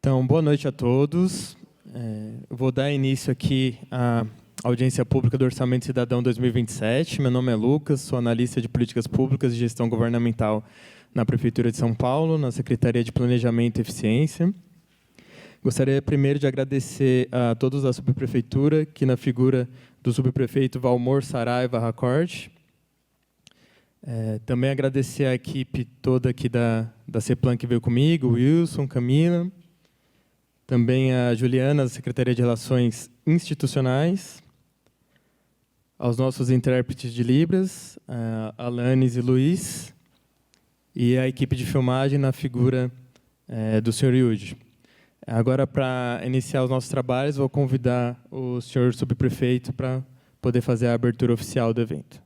Então, boa noite a todos. Eu vou dar início aqui à audiência pública do Orçamento Cidadão 2027. Meu nome é Lucas, sou analista de políticas públicas e gestão governamental na Prefeitura de São Paulo, na Secretaria de Planejamento e Eficiência. Gostaria primeiro de agradecer a todos da subprefeitura, que na figura do subprefeito Valmor Saraiva Racord. Também agradecer a equipe toda aqui da CEPLAN que veio comigo, o Wilson, Camila, também a Juliana, da Secretaria de Relações Institucionais, aos nossos intérpretes de Libras, a Alanis e Luiz, e a equipe de filmagem na figura do Sr. Yudi. Agora, para iniciar os nossos trabalhos, vou convidar o senhor subprefeito para poder fazer a abertura oficial do evento.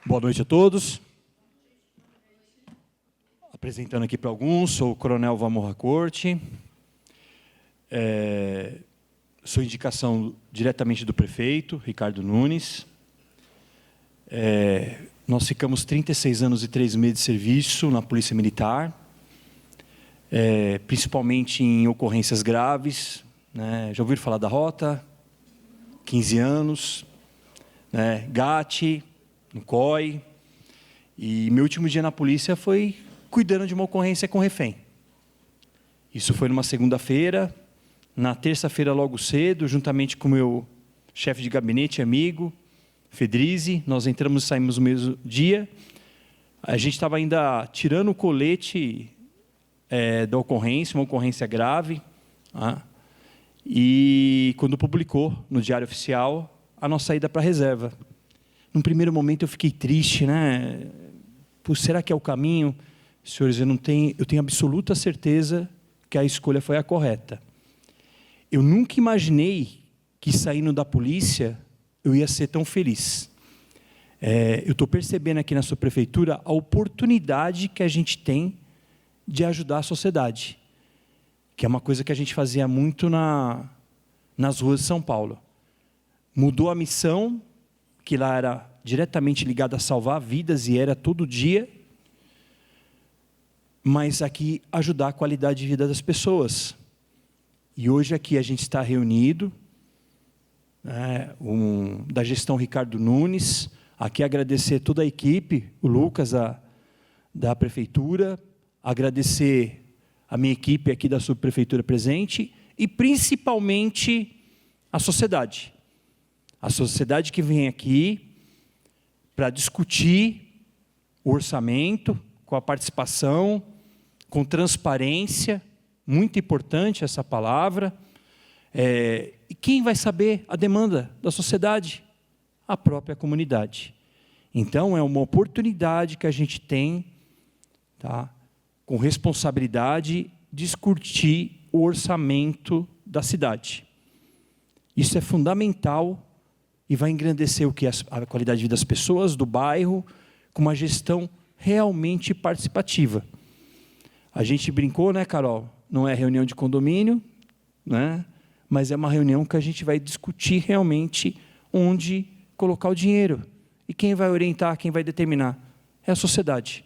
Boa noite a todos. Apresentando aqui para alguns, sou o Coronel Valmor Racord. Sou indicação diretamente do prefeito, Ricardo Nunes. Nós ficamos 36 anos e 3 meses de serviço na Polícia Militar, principalmente em ocorrências graves. Já ouviram falar da Rota? 15 anos. GAT, no COI. E meu último dia na polícia foi cuidando de uma ocorrência com refém. Isso foi numa segunda-feira. Na terça-feira, logo cedo, juntamente com o meu chefe de gabinete e amigo, Fedrizi, nós entramos e saímos no mesmo dia. A gente estava ainda tirando o colete da ocorrência, uma ocorrência grave. E quando publicou no Diário Oficial a nossa ida para a reserva. Num primeiro momento eu fiquei triste, será que é o caminho? Senhores, eu tenho absoluta certeza que a escolha foi a correta. Eu nunca imaginei que saindo da polícia eu ia ser tão feliz. Eu estou percebendo aqui na sua prefeitura a oportunidade que a gente tem de ajudar a sociedade, que é uma coisa que a gente fazia muito nas ruas de São Paulo. Mudou a missão, que lá era diretamente ligada a salvar vidas e era todo dia, mas aqui ajudar a qualidade de vida das pessoas. E hoje aqui a gente está reunido, da gestão Ricardo Nunes, aqui agradecer toda a equipe, o Lucas da Prefeitura, agradecer a minha equipe aqui da subprefeitura presente e principalmente a sociedade. A sociedade que vem aqui para discutir o orçamento, com a participação, com transparência, muito importante essa palavra. E quem vai saber a demanda da sociedade? A própria comunidade. Então, é uma oportunidade que a gente tem, com responsabilidade, discutir o orçamento da cidade. Isso é fundamental e vai engrandecer a qualidade de vida das pessoas, do bairro, com uma gestão realmente participativa. A gente brincou, Carol? Não é reunião de condomínio, mas é uma reunião que a gente vai discutir realmente onde colocar o dinheiro. E quem vai orientar, quem vai determinar? É a sociedade.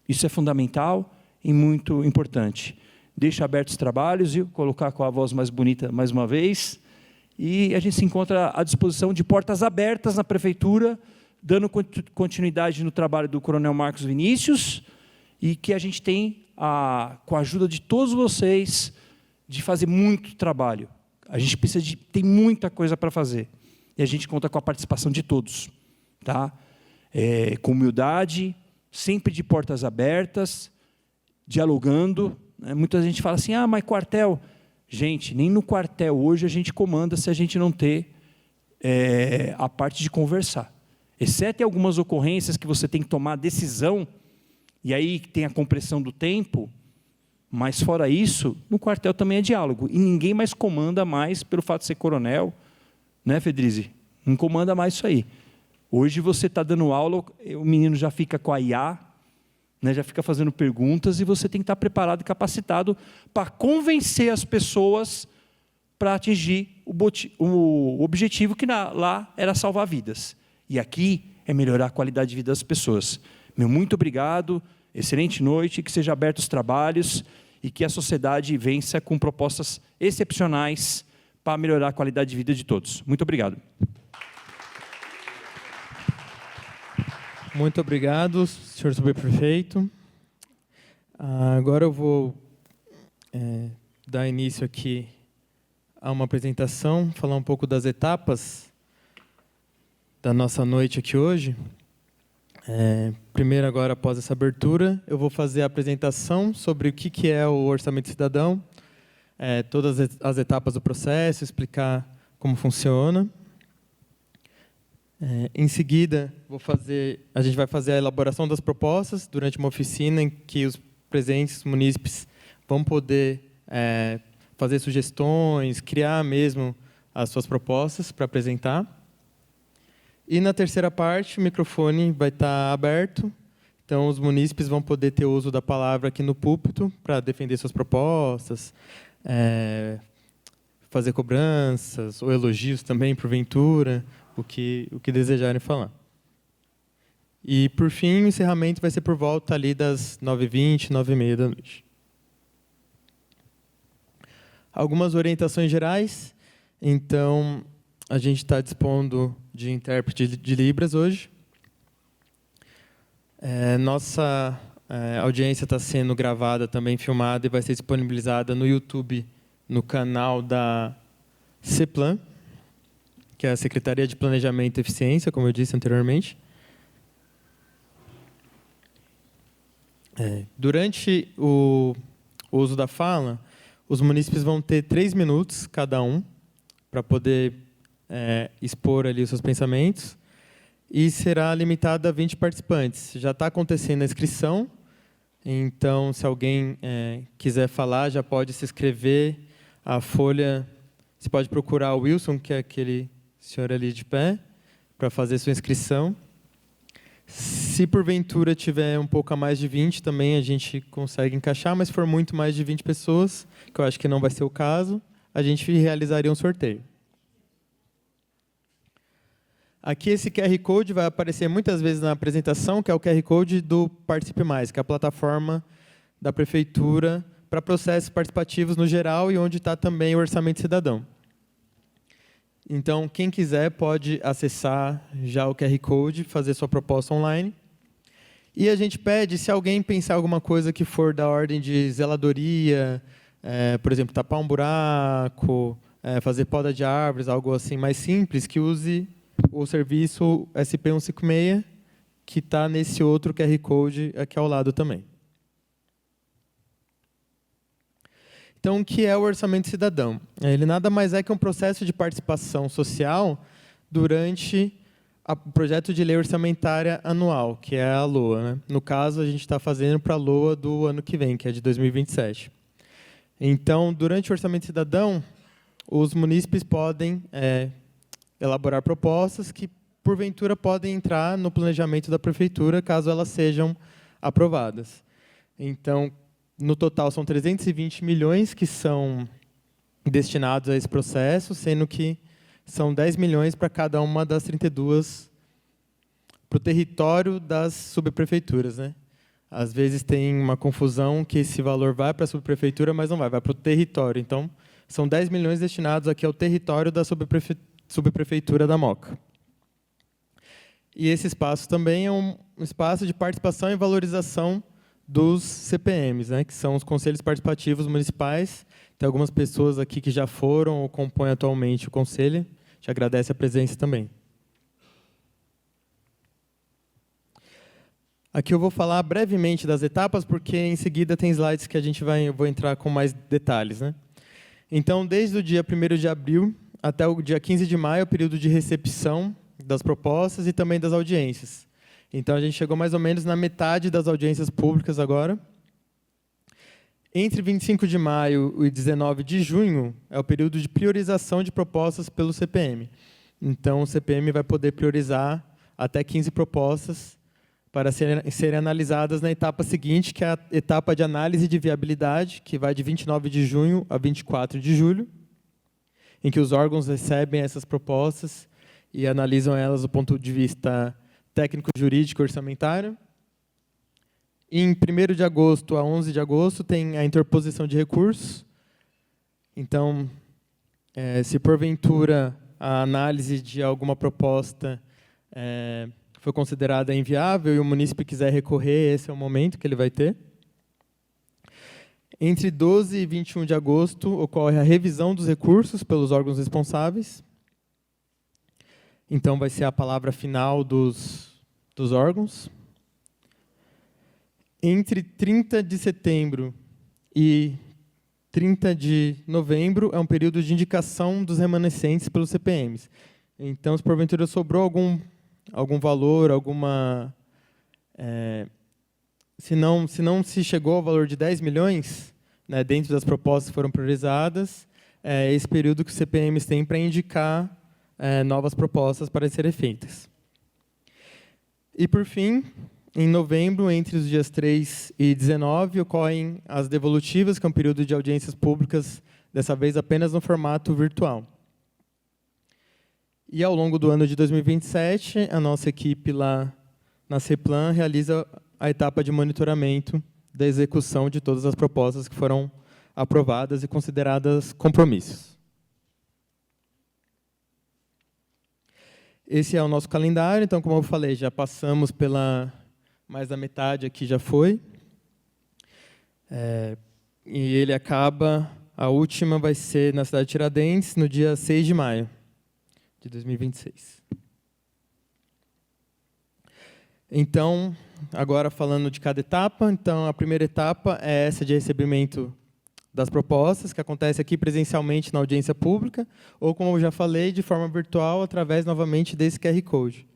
Isso é fundamental e muito importante. Deixo abertos os trabalhos, viu? Colocar com a voz mais bonita mais uma vez. E a gente se encontra à disposição de portas abertas na prefeitura, dando continuidade no trabalho do Coronel Marcos Vinícius, e que a gente tem, com a ajuda de todos vocês, de fazer muito trabalho. A gente tem muita coisa para fazer. E a gente conta com a participação de todos. Com humildade, sempre de portas abertas, dialogando. Muita gente fala assim, mas quartel... Gente, nem no quartel hoje a gente comanda se a gente não ter a parte de conversar. Exceto em algumas ocorrências que você tem que tomar decisão, e aí tem a compressão do tempo, mas fora isso, no quartel também é diálogo. E ninguém mais comanda mais pelo fato de ser coronel, Fedrizi? Não comanda mais isso aí. Hoje você está dando aula, o menino já fica com a IA, já fica fazendo perguntas, e você tem que estar preparado e capacitado para convencer as pessoas para atingir o objetivo que lá era salvar vidas. E aqui é melhorar a qualidade de vida das pessoas. Meu muito obrigado, excelente noite, que sejam abertos os trabalhos e que a sociedade vença com propostas excepcionais para melhorar a qualidade de vida de todos. Muito obrigado. Muito obrigado, senhor subprefeito. Agora eu vou dar início aqui a uma apresentação, falar um pouco das etapas da nossa noite aqui hoje. Primeiro, agora, após essa abertura, eu vou fazer a apresentação sobre o que é o Orçamento Cidadão, todas as etapas do processo, explicar como funciona. Em seguida, a gente vai fazer a elaboração das propostas durante uma oficina em que os presentes munícipes vão poder fazer sugestões, criar mesmo as suas propostas para apresentar. E na terceira parte, o microfone vai estar aberto, então os munícipes vão poder ter o uso da palavra aqui no púlpito para defender suas propostas, fazer cobranças ou elogios também, porventura, o que desejarem falar. E, por fim, o encerramento vai ser por volta ali das 9h20, 9h30 da noite. Algumas orientações gerais. Então, a gente está dispondo de intérprete de Libras hoje. Nossa audiência está sendo gravada, também filmada, e vai ser disponibilizada no YouTube, no canal da CEPLAN, que é a Secretaria de Planejamento e Eficiência, como eu disse anteriormente. Durante o uso da fala, os munícipes vão ter 3 minutos, cada um, para poder expor ali os seus pensamentos, e será limitado a 20 participantes. Já está acontecendo a inscrição, então, se alguém quiser falar, já pode se inscrever. A folha, você pode procurar o Wilson, que é aquele senhor ali de pé, para fazer sua inscrição. Se porventura tiver um pouco a mais de 20, também a gente consegue encaixar, mas se for muito mais de 20 pessoas, que eu acho que não vai ser o caso, a gente realizaria um sorteio. Aqui esse QR Code vai aparecer muitas vezes na apresentação, que é o QR Code do Participe Mais, que é a plataforma da Prefeitura para processos participativos no geral e onde está também o Orçamento Cidadão. Então, quem quiser pode acessar já o QR Code, fazer sua proposta online. E a gente pede, se alguém pensar alguma coisa que for da ordem de zeladoria, por exemplo, tapar um buraco, fazer poda de árvores, algo assim mais simples, que use o serviço SP156, que está nesse outro QR Code aqui ao lado também. Então, o que é o Orçamento Cidadão? Ele nada mais é que um processo de participação social durante o projeto de lei orçamentária anual, que é a LOA. Né? No caso, a gente está fazendo para a LOA do ano que vem, que é de 2027. Então, durante o Orçamento Cidadão, os munícipes podem elaborar propostas que, porventura, podem entrar no planejamento da prefeitura, caso elas sejam aprovadas. Então, no total, são 320 milhões que são destinados a esse processo, sendo que são 10 milhões para cada uma das 32 para o território das subprefeituras. Né? Às vezes tem uma confusão que esse valor vai para a subprefeitura, mas não vai para o território. Então, são 10 milhões destinados aqui ao território da subprefeitura da Moca. E esse espaço também é um espaço de participação e valorização dos CPMs, né, que são os Conselhos Participativos Municipais. Tem algumas pessoas aqui que já foram ou compõem atualmente o Conselho. Te agradece a presença também. Aqui eu vou falar brevemente das etapas, porque em seguida tem slides que eu vou entrar com mais detalhes. Né? Então, desde o dia 1º de abril até o dia 15 de maio, é o período de recepção das propostas e também das audiências. Então, a gente chegou mais ou menos na metade das audiências públicas agora. Entre 25 de maio e 19 de junho é o período de priorização de propostas pelo CPM. Então, o CPM vai poder priorizar até 15 propostas para serem analisadas na etapa seguinte, que é a etapa de análise de viabilidade, que vai de 29 de junho a 24 de julho, em que os órgãos recebem essas propostas e analisam elas do ponto de vista técnico, jurídico e orçamentário. Em 1º de agosto a 11 de agosto tem a interposição de recursos. Então, se porventura a análise de alguma proposta foi considerada inviável e o munícipe quiser recorrer, esse é o momento que ele vai ter. Entre 12 e 21 de agosto ocorre a revisão dos recursos pelos órgãos responsáveis. Então, vai ser a palavra final dos órgãos. Entre 30 de setembro e 30 de novembro é um período de indicação dos remanescentes pelos CPMs. Então, se porventura sobrou algum valor, se não se chegou ao valor de 10 milhões, né, dentro das propostas que foram priorizadas, é esse período que os CPMs têm para indicar novas propostas para serem feitas. E, por fim, em novembro, entre os dias 3 e 19, ocorrem as devolutivas, que é um período de audiências públicas, dessa vez apenas no formato virtual. E, ao longo do ano de 2027, a nossa equipe lá na CEPLAN realiza a etapa de monitoramento da execução de todas as propostas que foram aprovadas e consideradas compromissos. Esse é o nosso calendário. Então, como eu falei, já passamos pela mais da metade aqui já foi. E ele acaba, a última vai ser na cidade de Tiradentes, no dia 6 de maio de 2026. Então, agora falando de cada etapa, então a primeira etapa é essa de recebimento das propostas, que acontece aqui presencialmente na audiência pública, ou, como eu já falei, de forma virtual, através, novamente, desse QR Code.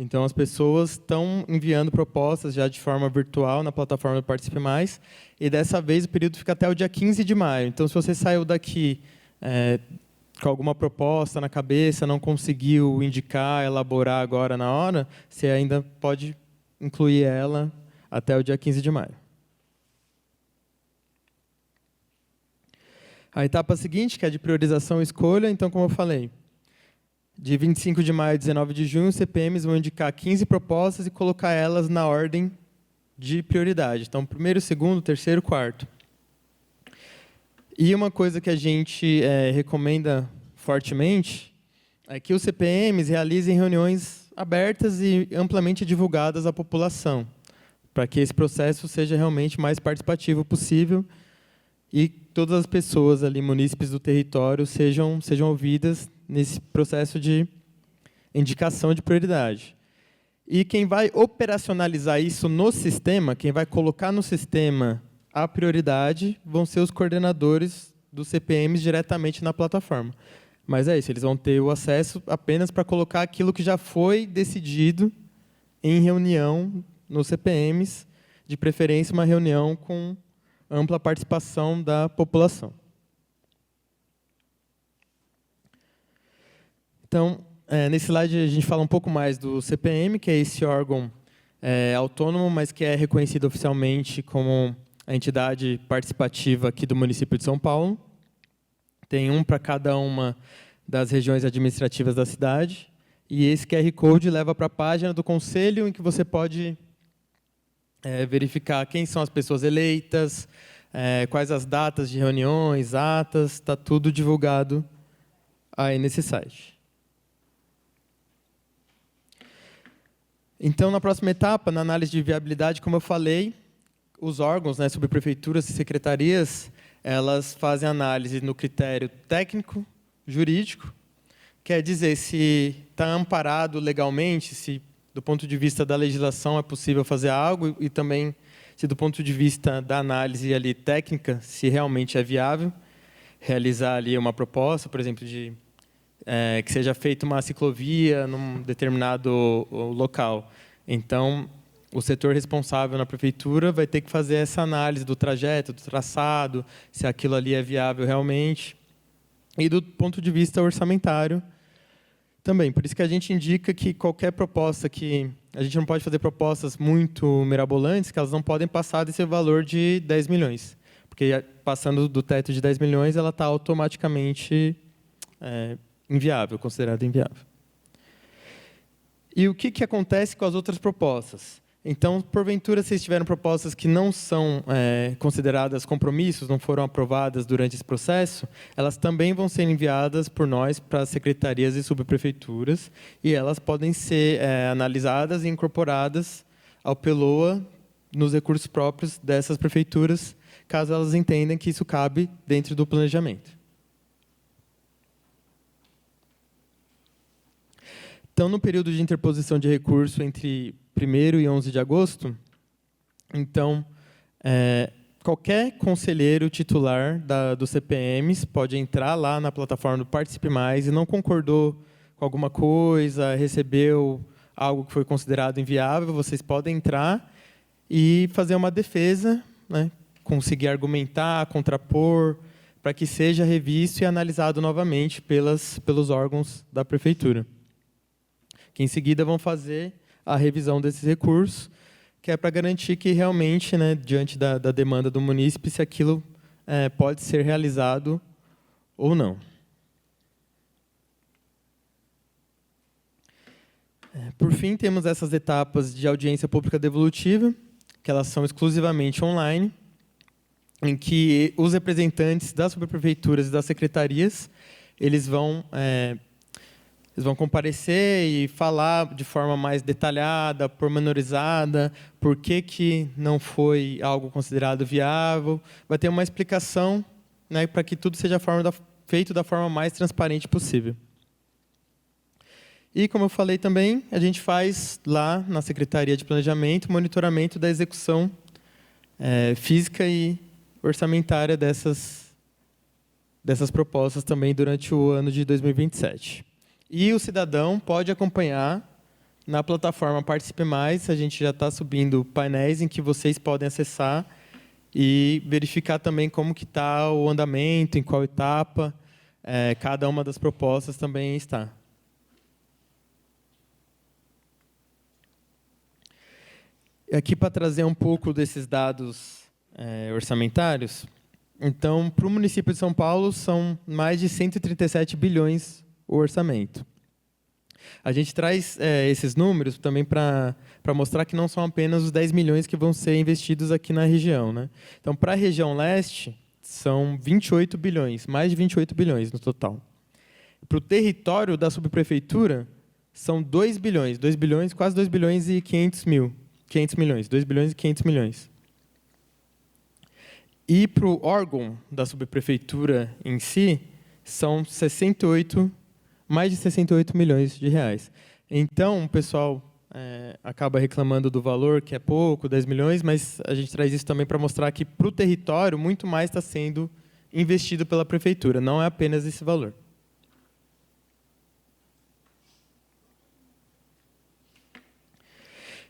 Então, as pessoas estão enviando propostas já de forma virtual na plataforma do Participe Mais, e dessa vez o período fica até o dia 15 de maio. Então, se você saiu daqui com alguma proposta na cabeça, não conseguiu indicar, elaborar agora na hora, você ainda pode incluir ela até o dia 15 de maio. A etapa seguinte, que é de priorização e escolha, então, como eu falei, de 25 de maio a 19 de junho, os CPMs vão indicar 15 propostas e colocar elas na ordem de prioridade. Então, primeiro, segundo, terceiro, quarto. E uma coisa que a gente recomenda fortemente é que os CPMs realizem reuniões abertas e amplamente divulgadas à população, para que esse processo seja realmente mais participativo possível e todas as pessoas ali, munícipes do território, sejam ouvidas nesse processo de indicação de prioridade. E quem vai operacionalizar isso no sistema, quem vai colocar no sistema a prioridade, vão ser os coordenadores dos CPMs diretamente na plataforma. Mas é isso, eles vão ter o acesso apenas para colocar aquilo que já foi decidido em reunião nos CPMs, de preferência uma reunião com ampla participação da população. Então, nesse slide a gente fala um pouco mais do CPM, que é esse órgão autônomo, mas que é reconhecido oficialmente como a entidade participativa aqui do município de São Paulo. Tem um para cada uma das regiões administrativas da cidade. E esse QR Code leva para a página do conselho, em que você pode verificar quem são as pessoas eleitas, quais as datas de reuniões, atas, está tudo divulgado aí nesse site. Então, na próxima etapa, na análise de viabilidade, como eu falei, os órgãos, subprefeituras e secretarias, elas fazem análise no critério técnico, jurídico, quer dizer, se está amparado legalmente, se do ponto de vista da legislação é possível fazer algo, e também se do ponto de vista da análise ali técnica, se realmente é viável realizar ali uma proposta, por exemplo, de que seja feita uma ciclovia num determinado local. Então, o setor responsável na prefeitura vai ter que fazer essa análise do trajeto, do traçado, se aquilo ali é viável realmente. E do ponto de vista orçamentário também. Por isso que a gente indica que qualquer proposta que... A gente não pode fazer propostas muito mirabolantes, que elas não podem passar desse valor de 10 milhões. Porque passando do teto de 10 milhões, ela está automaticamente inviável, considerada inviável. E o que acontece com as outras propostas? Então, porventura, vocês tiveram propostas que não são consideradas compromissos, não foram aprovadas durante esse processo, elas também vão ser enviadas por nós para as secretarias e subprefeituras, e elas podem ser analisadas e incorporadas ao PELOA nos recursos próprios dessas prefeituras, caso elas entendam que isso cabe dentro do planejamento. Então, no período de interposição de recurso entre 1º e 11 de agosto, então, qualquer conselheiro titular dos CPMs pode entrar lá na plataforma do Participe Mais e não concordou com alguma coisa, recebeu algo que foi considerado inviável, vocês podem entrar e fazer uma defesa, né, conseguir argumentar, contrapor, para que seja revisto e analisado novamente pelos órgãos da prefeitura, que em seguida vão fazer a revisão desses recursos, que é para garantir que realmente, né, diante da demanda do munícipe, se aquilo pode ser realizado ou não. Por fim, temos essas etapas de audiência pública devolutiva, que elas são exclusivamente online, em que os representantes das subprefeituras e das secretarias eles vão comparecer e falar de forma mais detalhada, pormenorizada, por que não foi algo considerado viável. Vai ter uma explicação, né, para que tudo seja feito da forma mais transparente possível. E, como eu falei também, a gente faz lá na Secretaria de Planejamento monitoramento da execução física e orçamentária dessas propostas também durante o ano de 2027. E o cidadão pode acompanhar na plataforma Participe Mais, a gente já está subindo painéis em que vocês podem acessar e verificar também como que está o andamento, em qual etapa cada uma das propostas também está. Aqui, para trazer um pouco desses dados orçamentários, então, para o município de São Paulo, são mais de 137 bilhões o orçamento. A gente traz esses números também para mostrar que não são apenas os 10 milhões que vão ser investidos aqui na região, né? Então, para a região leste, são 28 bilhões, mais de 28 bilhões no total. Para o território da subprefeitura, são 2 bilhões, quase 2 bilhões e 500 milhões, 2 bilhões e 500 milhões. E para o órgão da subprefeitura em si, são mais de 68 milhões de reais. Então, o pessoal acaba reclamando do valor, que é pouco, 10 milhões, mas a gente traz isso também para mostrar que, para o território, muito mais está sendo investido pela prefeitura, não é apenas esse valor.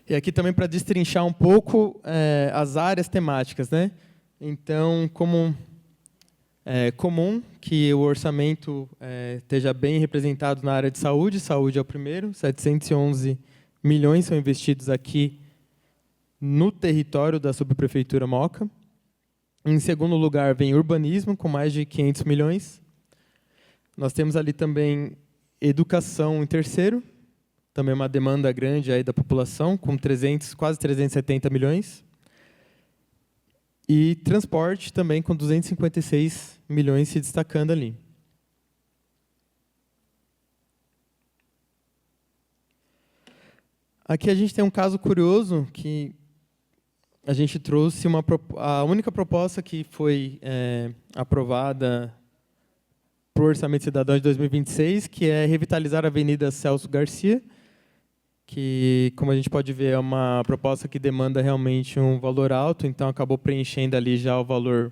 E aqui também para destrinchar um pouco as áreas temáticas, né? Então, como é comum que o orçamento esteja bem representado na área de saúde. Saúde é o primeiro, 711 milhões são investidos aqui no território da subprefeitura Moca. Em segundo lugar, vem urbanismo, com mais de 500 milhões. Nós temos ali também educação em terceiro, também uma demanda grande aí da população, com quase 370 milhões. E transporte também com 256 milhões se destacando ali. Aqui a gente tem um caso curioso que a gente trouxe a única proposta que foi aprovada para o Orçamento Cidadão de 2026, que é revitalizar a Avenida Celso Garcia, que, como a gente pode ver, é uma proposta que demanda realmente um valor alto, então acabou preenchendo ali já o valor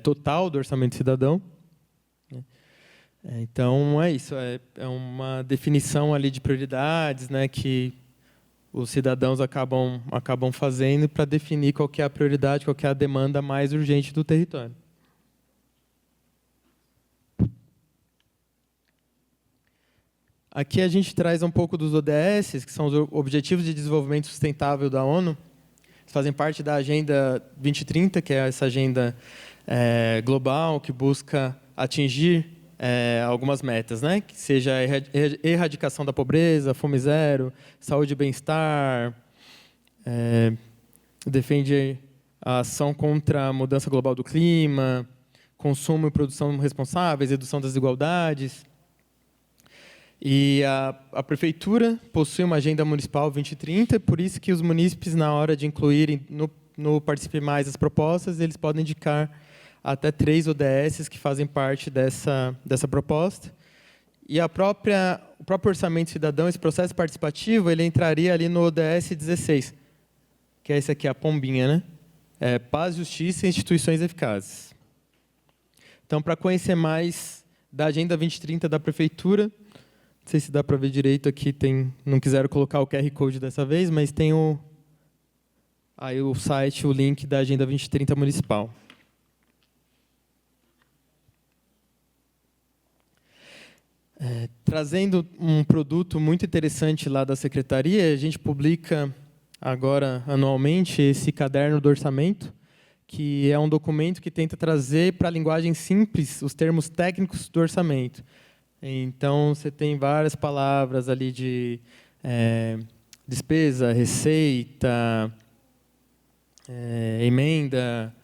total do Orçamento Cidadão. Então, é isso, é uma definição ali de prioridades, né, que os cidadãos acabam fazendo para definir qual que é a prioridade, qual que é a demanda mais urgente do território. Aqui a gente traz um pouco dos ODS, que são os Objetivos de Desenvolvimento Sustentável da ONU. Fazem parte da Agenda 2030, que é essa agenda global que busca atingir algumas metas, né? Que seja a erradicação da pobreza, fome zero, saúde e bem-estar, defende a ação contra a mudança global do clima, consumo e produção responsáveis, redução das desigualdades. E a Prefeitura possui uma Agenda Municipal 2030, por isso que os munícipes, na hora de incluírem no Participe Mais as propostas, eles podem indicar até 3 ODSs que fazem parte dessa proposta. E o próprio Orçamento Cidadão, esse processo participativo, ele entraria ali no ODS 16, que é esse aqui, a pombinha, né? Paz, Justiça e Instituições Eficazes. Então, para conhecer mais da Agenda 2030 da Prefeitura, não sei se dá para ver direito aqui, não quiseram colocar o QR Code dessa vez, mas tem aí o site, o link da Agenda 2030 Municipal. Trazendo um produto muito interessante lá da Secretaria, a gente publica agora, anualmente, esse Caderno do Orçamento, que é um documento que tenta trazer para a linguagem simples os termos técnicos do orçamento. Então, você tem várias palavras ali de despesa, receita, emenda,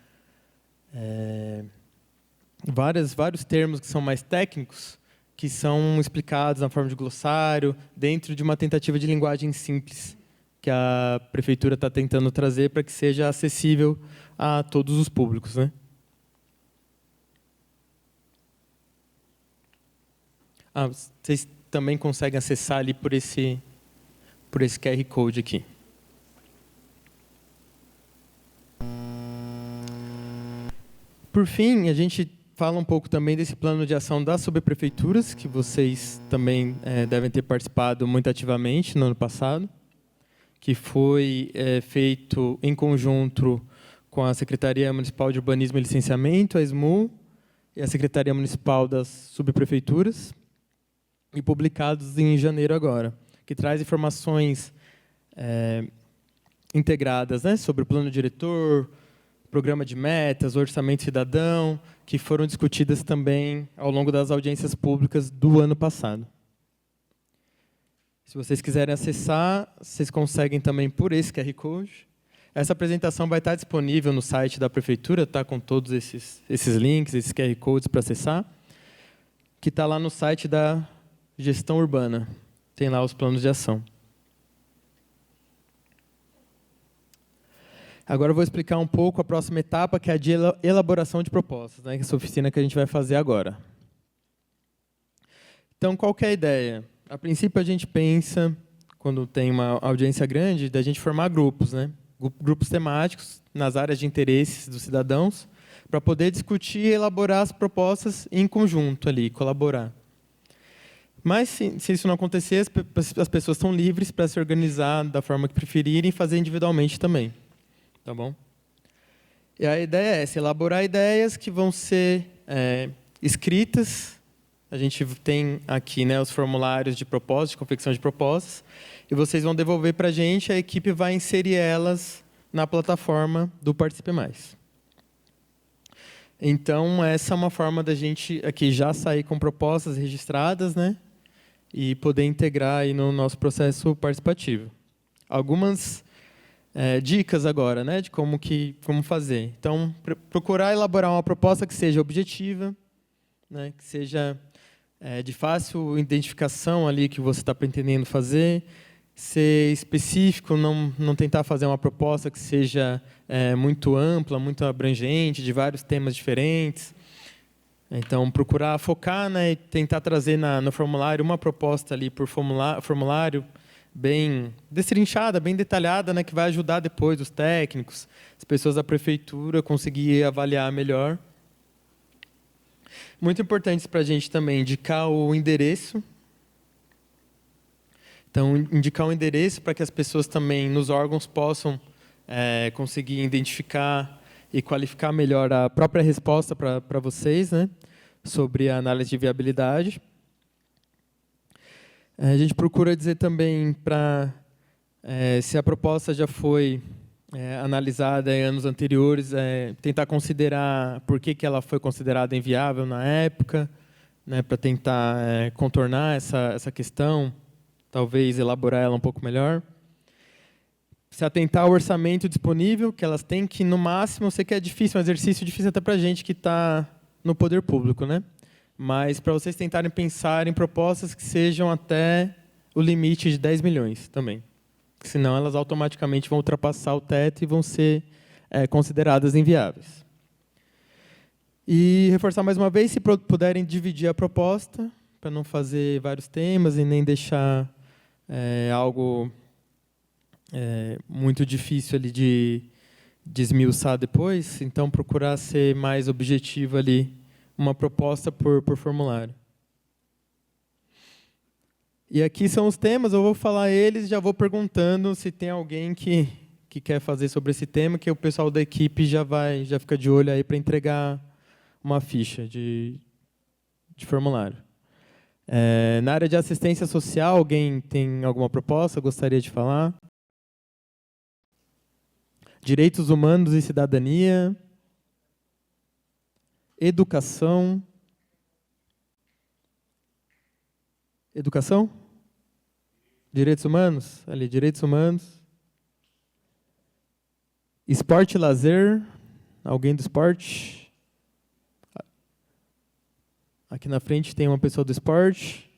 vários termos que são mais técnicos, que são explicados na forma de glossário, dentro de uma tentativa de linguagem simples, que a Prefeitura está tentando trazer para que seja acessível a todos os públicos, né? Vocês também conseguem acessar ali por esse QR Code aqui. Por fim, a gente fala um pouco também desse plano de ação das subprefeituras, que vocês também devem ter participado muito ativamente no ano passado, que foi feito em conjunto com a Secretaria Municipal de Urbanismo e Licenciamento, a SMU, e a Secretaria Municipal das Subprefeituras, e publicados em janeiro agora, que traz informações integradas, né, sobre o plano diretor, programa de metas, orçamento cidadão, que foram discutidas também ao longo das audiências públicas do ano passado. Se vocês quiserem acessar, vocês conseguem também por esse QR Code. Essa apresentação vai estar disponível no site da Prefeitura, tá, com todos esses links, esses QR Codes para acessar, que está lá no site da Gestão Urbana. Tem lá os planos de ação. Agora eu vou explicar um pouco a próxima etapa, que é a de elaboração de propostas, né, que é essa oficina que a gente vai fazer agora. Então, qual que é a ideia? A princípio, a gente pensa, quando tem uma audiência grande, da gente formar grupos, né? Grupos temáticos nas áreas de interesses dos cidadãos, para poder discutir e elaborar as propostas em conjunto ali, colaborar. Mas, se isso não acontecer, as pessoas estão livres para se organizar da forma que preferirem e fazer individualmente também. Tá bom? E a ideia é essa, elaborar ideias que vão ser escritas. A gente tem aqui, né, os formulários de propostas, de confecção de propostas, e vocês vão devolver para a gente, a equipe vai inserir elas na plataforma do Participe Mais. Então, essa é uma forma da gente aqui já sair com propostas registradas, né, e poder integrar aí no nosso processo participativo. Algumas dicas agora, né, de como fazer. Então, procurar elaborar uma proposta que seja objetiva, né, que seja de fácil identificação ali que você está pretendendo fazer, ser específico, não tentar fazer uma proposta que seja muito ampla, muito abrangente, de vários temas diferentes. Então, procurar focar, né, e tentar trazer no formulário uma proposta ali por formulário bem destrinchada, bem detalhada, né, que vai ajudar depois os técnicos, as pessoas da prefeitura conseguir avaliar melhor. Muito importante para a gente também indicar o endereço. Então, indicar o endereço para que as pessoas também, nos órgãos, possam conseguir identificar e qualificar melhor a própria resposta para vocês, né, sobre a análise de viabilidade. A gente procura dizer também se a proposta já foi analisada em anos anteriores, tentar considerar por que ela foi considerada inviável na época, né, para tentar contornar essa questão, talvez elaborar ela um pouco melhor. se atentar ao orçamento disponível, que elas têm, que no máximo, eu sei que é difícil, um exercício difícil até para a gente que está no poder público, né? Mas para vocês tentarem pensar em propostas que sejam até o limite de 10 milhões também. Senão elas automaticamente vão ultrapassar o teto e vão ser consideradas inviáveis. E reforçar mais uma vez, se puderem dividir a proposta, para não fazer vários temas e nem deixar algo muito difícil ali de esmiuçar depois, então procurar ser mais objetivo ali, uma proposta por formulário. E aqui são os temas, eu vou falar eles, já vou perguntando se tem alguém que quer fazer sobre esse tema, que o pessoal da equipe já fica de olho aí para entregar uma ficha de formulário. Na área de assistência social, alguém tem alguma proposta, gostaria de falar? Direitos humanos e cidadania. Educação. Educação? Direitos humanos? Ali, direitos humanos. Esporte e lazer. Alguém do esporte? Aqui na frente tem uma pessoa do esporte.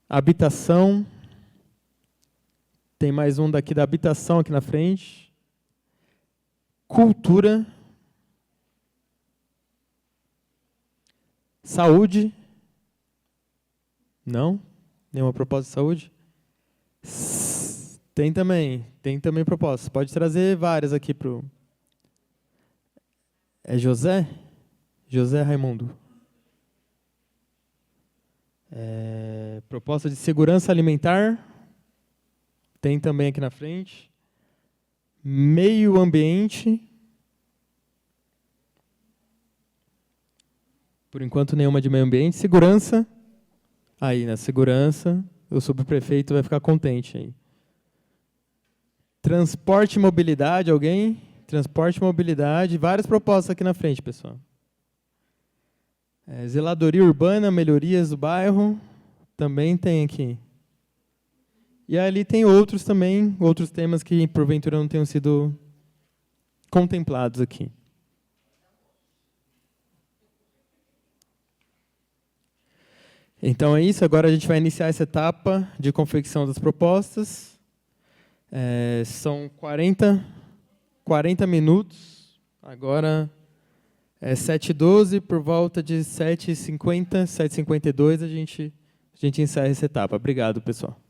Habitação. Tem mais um daqui da habitação aqui na frente. Cultura. Saúde. Não? Nenhuma proposta de saúde? Tem também propostas. Pode trazer várias aqui para o... É José? José Raimundo. Proposta de segurança alimentar. Tem também aqui na frente. Meio ambiente. Por enquanto, nenhuma de meio ambiente. Segurança. Aí, na segurança, o subprefeito vai ficar contente aí. Transporte e mobilidade, alguém? Transporte e mobilidade. Várias propostas aqui na frente, pessoal. Zeladoria urbana, melhorias do bairro. Também tem aqui. E ali tem outros também, outros temas que, porventura, não tenham sido contemplados aqui. Então é isso, agora a gente vai iniciar essa etapa de confecção das propostas. São 40 minutos, agora é 7h12, por volta de 7h50, 7h52, a gente encerra essa etapa. Obrigado, pessoal.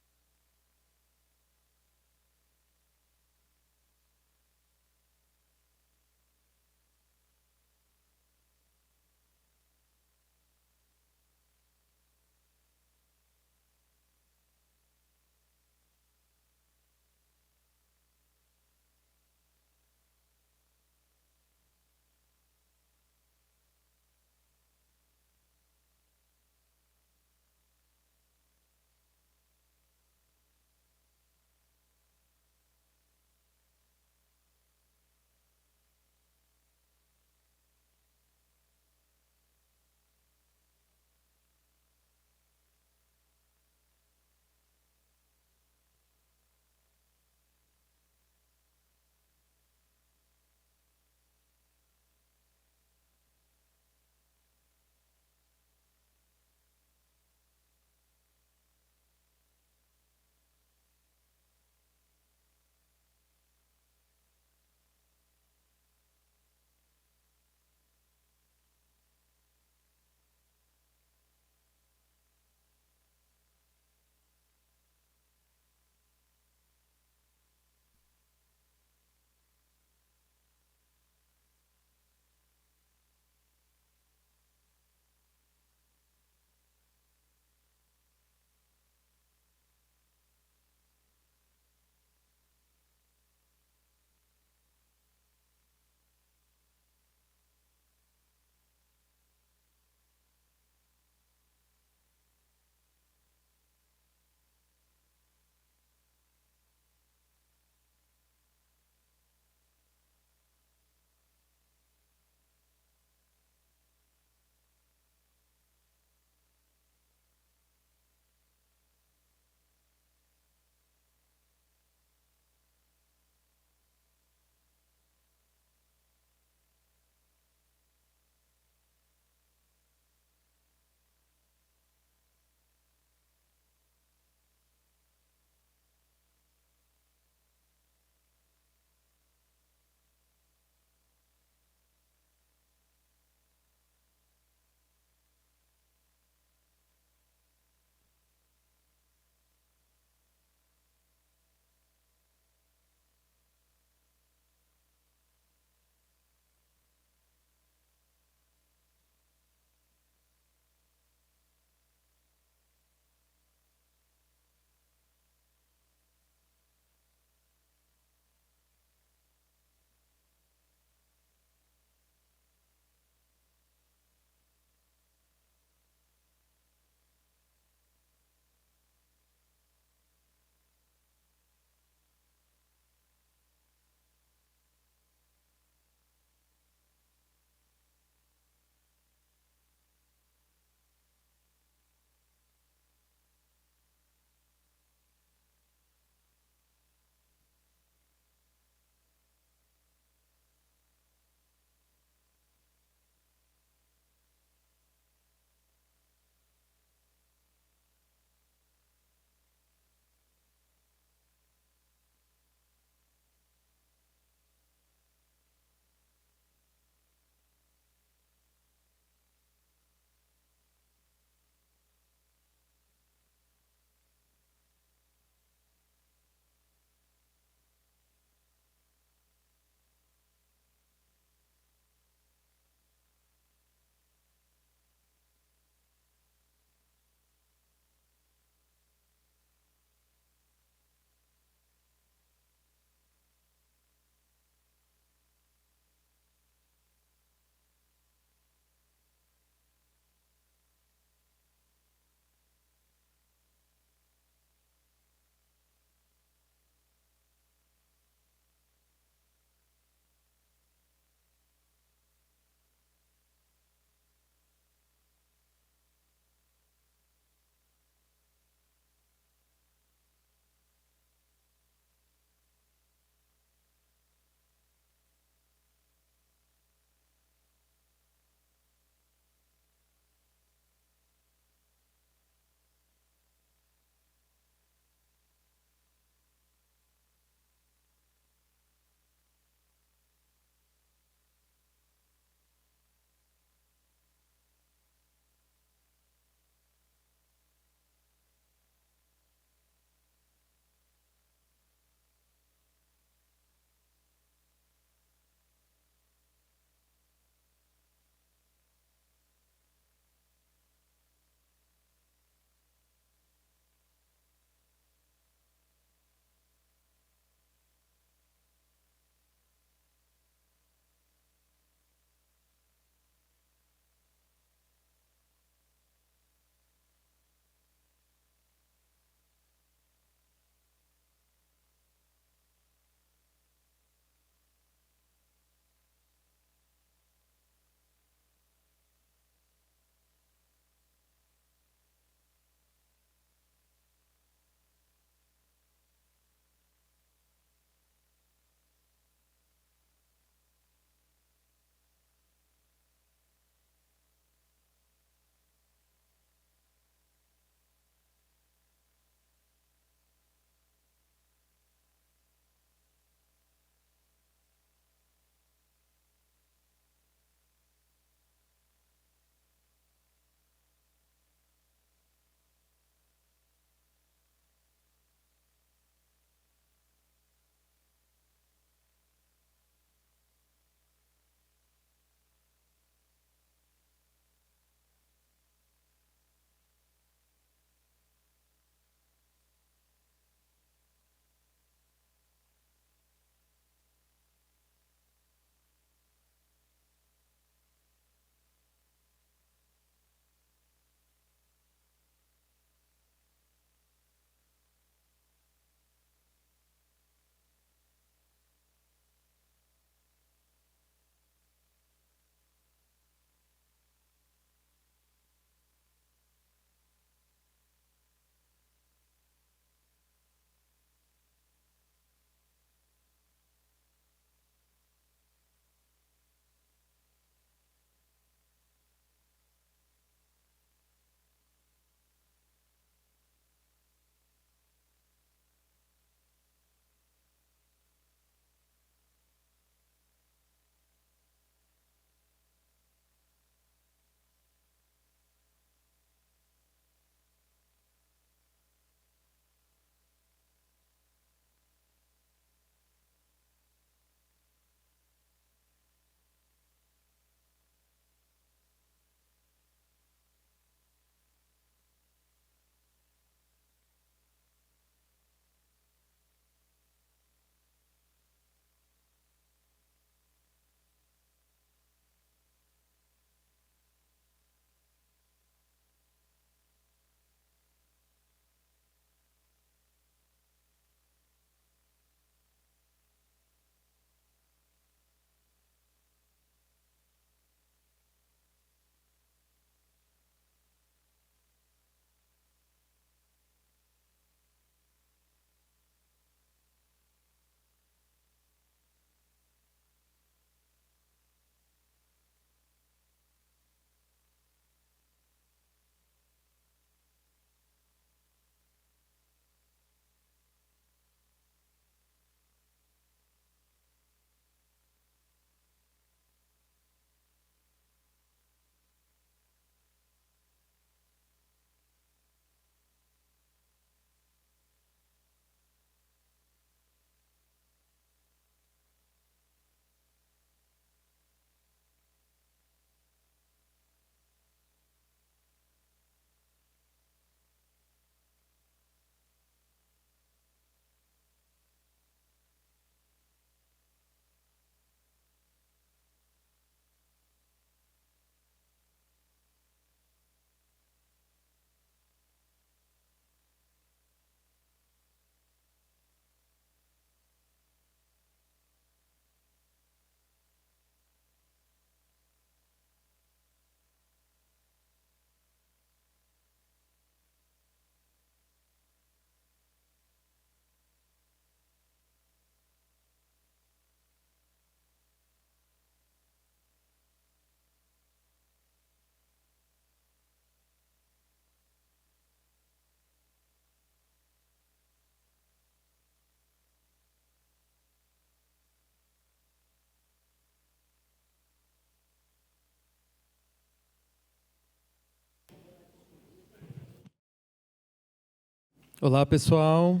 Olá, pessoal.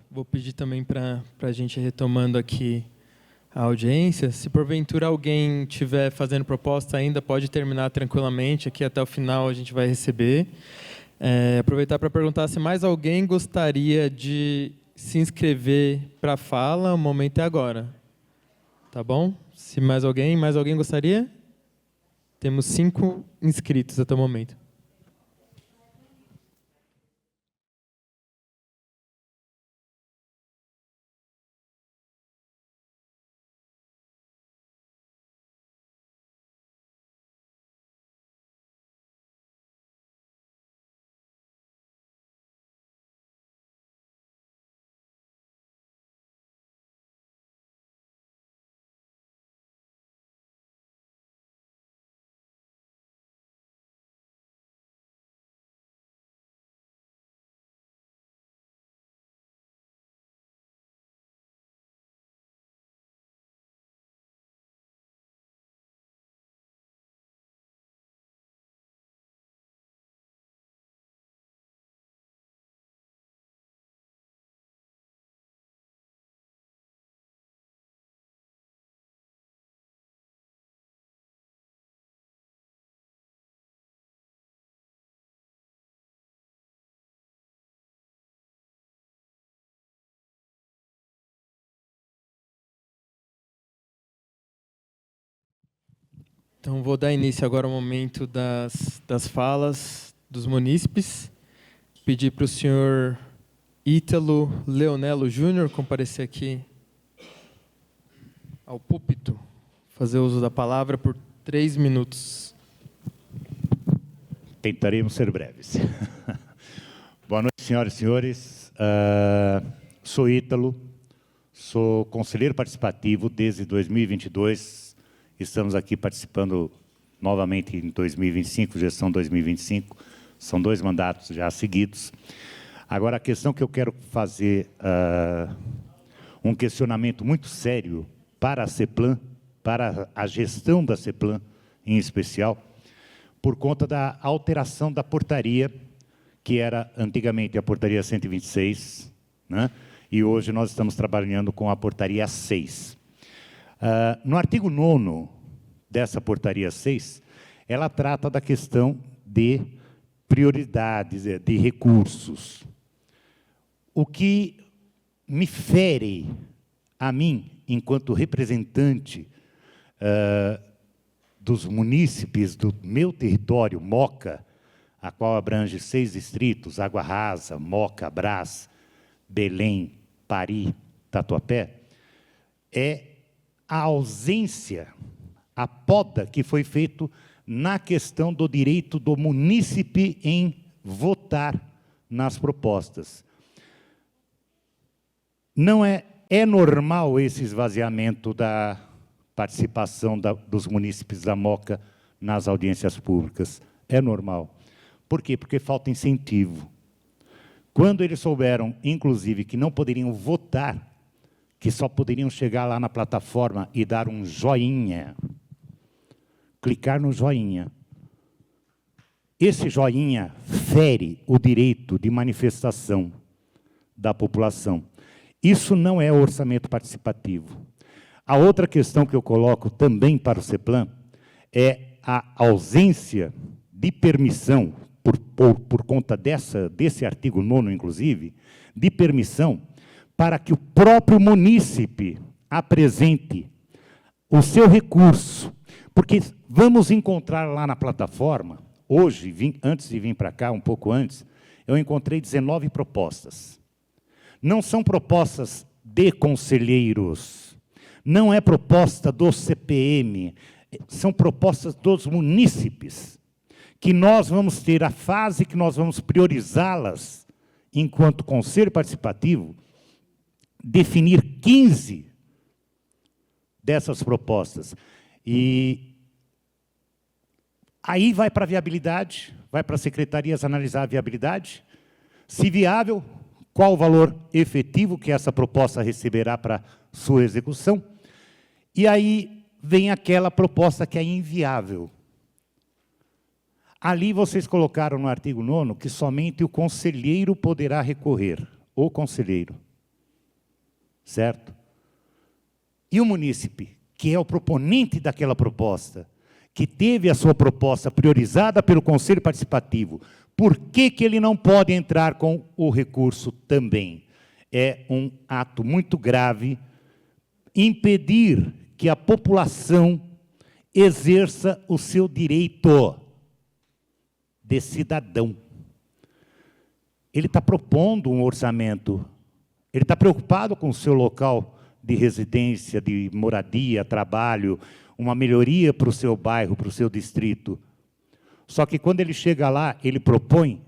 Vou pedir também para a gente retomando aqui a audiência. Se porventura alguém estiver fazendo proposta ainda, pode terminar tranquilamente. Aqui até o final a gente vai receber. Aproveitar para perguntar se mais alguém gostaria de se inscrever para a fala. O momento é agora. Tá bom? Se mais alguém gostaria? Temos 5 inscritos até o momento. Então, vou dar início agora ao momento das falas dos munícipes. Pedir para o senhor Ítalo Leonello Júnior comparecer aqui ao púlpito, fazer uso da palavra por 3 minutos. Tentaremos ser breves. Boa noite, senhoras e senhores. Sou Ítalo, sou conselheiro participativo desde 2022. Estamos aqui participando novamente em 2025, gestão 2025. São 2 mandatos já seguidos. Agora, a questão que eu quero fazer, um questionamento muito sério para a CEPLAN, para a gestão da CEPLAN em especial, por conta da alteração da portaria, que era antigamente a portaria 126, né? E hoje nós estamos trabalhando com a portaria 6. No artigo 9º dessa portaria 6, ela trata da questão de prioridades, de recursos. O que me fere a mim, enquanto representante dos munícipes do meu território, Moca, a qual abrange 6 distritos, Água Rasa, Moca, Brás, Belém, Pari, Tatuapé, é a ausência, a poda que foi feita na questão do direito do munícipe em votar nas propostas. Não é normal esse esvaziamento da participação dos munícipes da Moca nas audiências públicas. É normal. Por quê? Porque falta incentivo. Quando eles souberam, inclusive, que não poderiam votar, que só poderiam chegar lá na plataforma e dar um joinha, clicar no joinha. Esse joinha fere o direito de manifestação da população. Isso não é orçamento participativo. A outra questão que eu coloco também para o CEPLAN é a ausência de permissão, por conta desse artigo 9º, inclusive, de permissão para que o próprio munícipe apresente o seu recurso. Porque vamos encontrar lá na plataforma, hoje, antes de vir para cá, um pouco antes, eu encontrei 19 propostas. Não são propostas de conselheiros, não é proposta do CPM, são propostas dos munícipes, que nós vamos ter a fase que nós vamos priorizá-las, enquanto conselho participativo, definir 15 dessas propostas. E aí vai para a viabilidade, vai para as secretarias analisar a viabilidade, se viável, qual o valor efetivo que essa proposta receberá para sua execução, e aí vem aquela proposta que é inviável. Ali vocês colocaram no artigo 9º que somente o conselheiro poderá recorrer, o conselheiro. Certo? E o munícipe, que é o proponente daquela proposta, que teve a sua proposta priorizada pelo Conselho Participativo, por que ele não pode entrar com o recurso também? É um ato muito grave impedir que a população exerça o seu direito de cidadão. Ele está propondo um orçamento, ele está preocupado com o seu local de residência, de moradia, trabalho, uma melhoria para o seu bairro, para o seu distrito. Só que quando ele chega lá, ele propõe,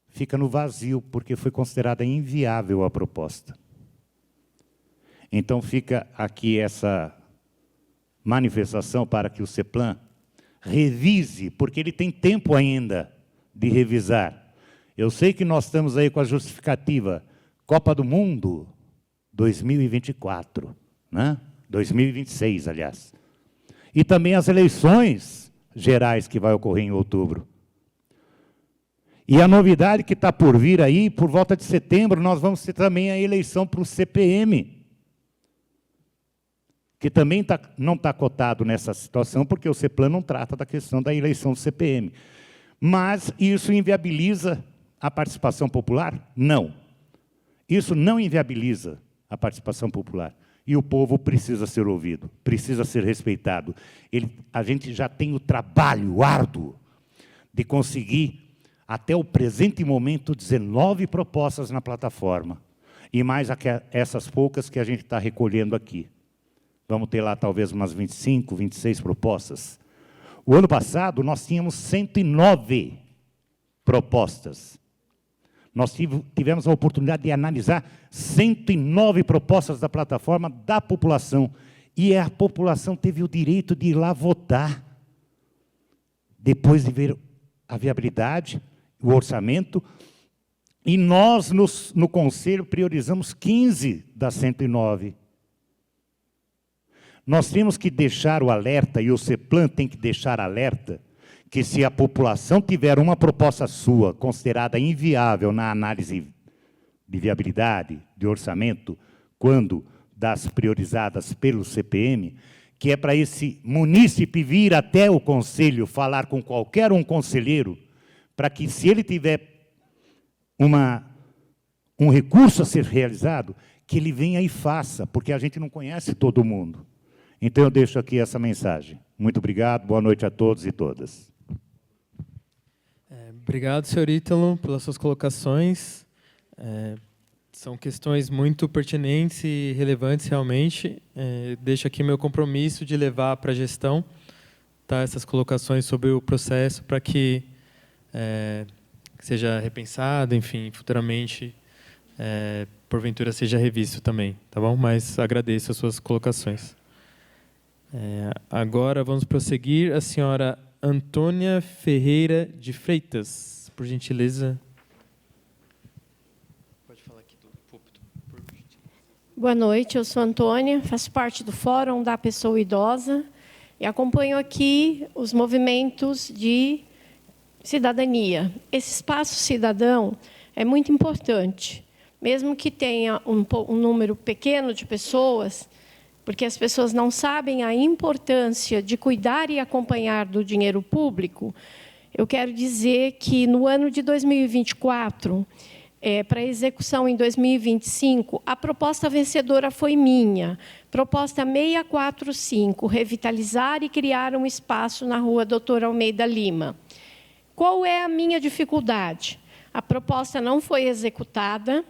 fica no vazio, porque foi considerada inviável a proposta. Então fica aqui essa manifestação para que o CEPLAN revise, porque ele tem tempo ainda de revisar. Eu sei que nós estamos aí com a justificativa Copa do Mundo 2024, né? 2026, aliás. E também as eleições gerais que vai ocorrer em outubro. E a novidade que está por vir aí, por volta de setembro, nós vamos ter também a eleição para o CPM, que também não está cotado nessa situação, porque o CEPLAN não trata da questão da eleição do CPM. Mas isso inviabiliza a participação popular? Não. Isso não inviabiliza a participação popular. E o povo precisa ser ouvido, precisa ser respeitado. A gente já tem o trabalho árduo de conseguir, até o presente momento, 19 propostas na plataforma. E mais essas poucas que a gente está recolhendo aqui. Vamos ter lá talvez umas 25, 26 propostas. O ano passado, nós tínhamos 109 propostas. Nós tivemos a oportunidade de analisar 109 propostas da plataforma da população. E a população teve o direito de ir lá votar, depois de ver a viabilidade, o orçamento. E nós, no Conselho, priorizamos 15 das 109. Nós temos que deixar o alerta, e o CEPLAN tem que deixar alerta, que se a população tiver uma proposta sua considerada inviável na análise de viabilidade, de orçamento, quando das priorizadas pelo CPM, que é para esse munícipe vir até o conselho falar com qualquer um conselheiro, para que, se ele tiver um recurso a ser realizado, que ele venha e faça, porque a gente não conhece todo mundo. Então, eu deixo aqui essa mensagem. Muito obrigado, boa noite a todos e todas. Obrigado, senhor Ítalo, pelas suas colocações. São questões muito pertinentes e relevantes, realmente. Deixo aqui meu compromisso de levar para a gestão, tá, essas colocações sobre o processo, para que seja repensado, enfim, futuramente, porventura, seja revisto também, tá bom? Mas agradeço as suas colocações. Agora vamos prosseguir. A senhora Antônia Ferreira de Freitas, por gentileza. Pode falar aqui do púlpito. Boa noite, eu sou Antônia, faço parte do Fórum da Pessoa Idosa e acompanho aqui os movimentos de cidadania. Esse espaço cidadão é muito importante, mesmo que tenha um número pequeno de pessoas, porque as pessoas não sabem a importância de cuidar e acompanhar do dinheiro público. Eu quero dizer que, no ano de 2024, para execução em 2025, a proposta vencedora foi minha. Proposta 645, revitalizar e criar um espaço na rua Doutor Almeida Lima. Qual é a minha dificuldade? A proposta não foi executada.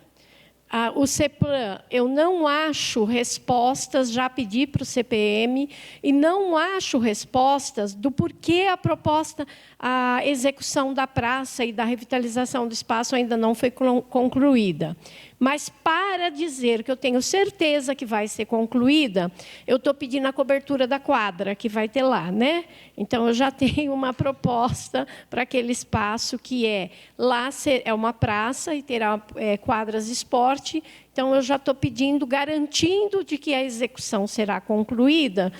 O CEPLAN, eu não acho respostas, já pedi para o CPM, e não acho respostas do porquê a execução da praça e da revitalização do espaço ainda não foi concluída. Mas, para dizer que eu tenho certeza que vai ser concluída, eu estou pedindo a cobertura da quadra, que vai ter lá, né? Então, eu já tenho uma proposta para aquele espaço que lá é uma praça e terá quadras de esporte. Então, eu já estou pedindo, garantindo de que a execução será concluída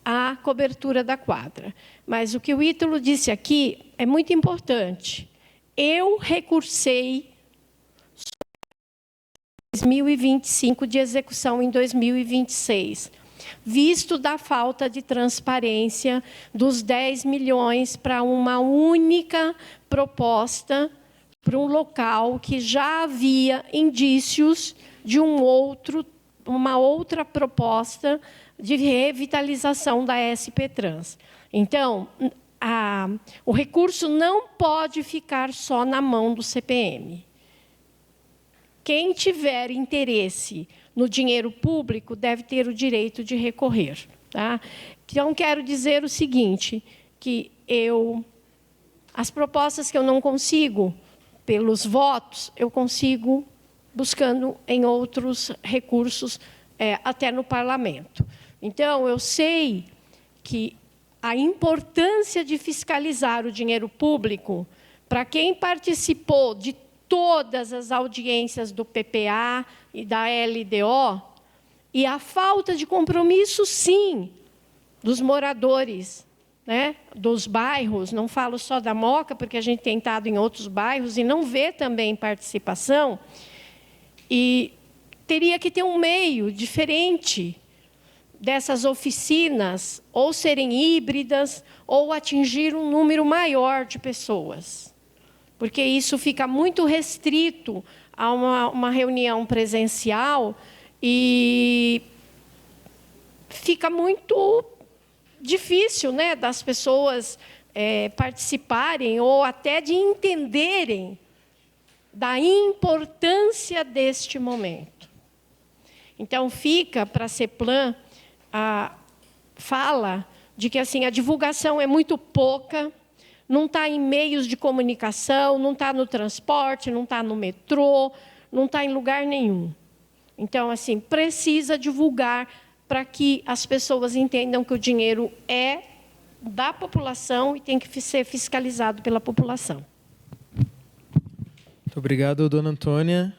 a cobertura da quadra. Mas o que o Ítalo disse aqui é muito importante. Eu recursei 2025 de execução em 2026, visto da falta de transparência dos 10 milhões para uma única proposta, para um local que já havia indícios de uma outra proposta de revitalização da SP Trans. Então, o recurso não pode ficar só na mão do CPM. Quem tiver interesse no dinheiro público deve ter o direito de recorrer. Tá? Então, quero dizer o seguinte, que as propostas que eu não consigo pelos votos, eu consigo buscando em outros recursos, até no parlamento. Então, eu sei que a importância de fiscalizar o dinheiro público, para quem participou de todas as audiências do PPA e da LDO, e a falta de compromisso, sim, dos moradores, né, dos bairros, não falo só da Moca, porque a gente tem estado em outros bairros e não vê também participação, e teria que ter um meio diferente dessas oficinas, ou serem híbridas, ou atingir um número maior de pessoas. Porque isso fica muito restrito a uma reunião presencial e fica muito difícil, né, das pessoas participarem ou até de entenderem da importância deste momento. Então, fica para a CEPLAN a fala de que assim, a divulgação é muito pouca, não está em meios de comunicação, não está no transporte, não está no metrô, não está em lugar nenhum. Então, assim, precisa divulgar para que as pessoas entendam que o dinheiro é da população e tem que ser fiscalizado pela população. Muito obrigado, dona Antônia.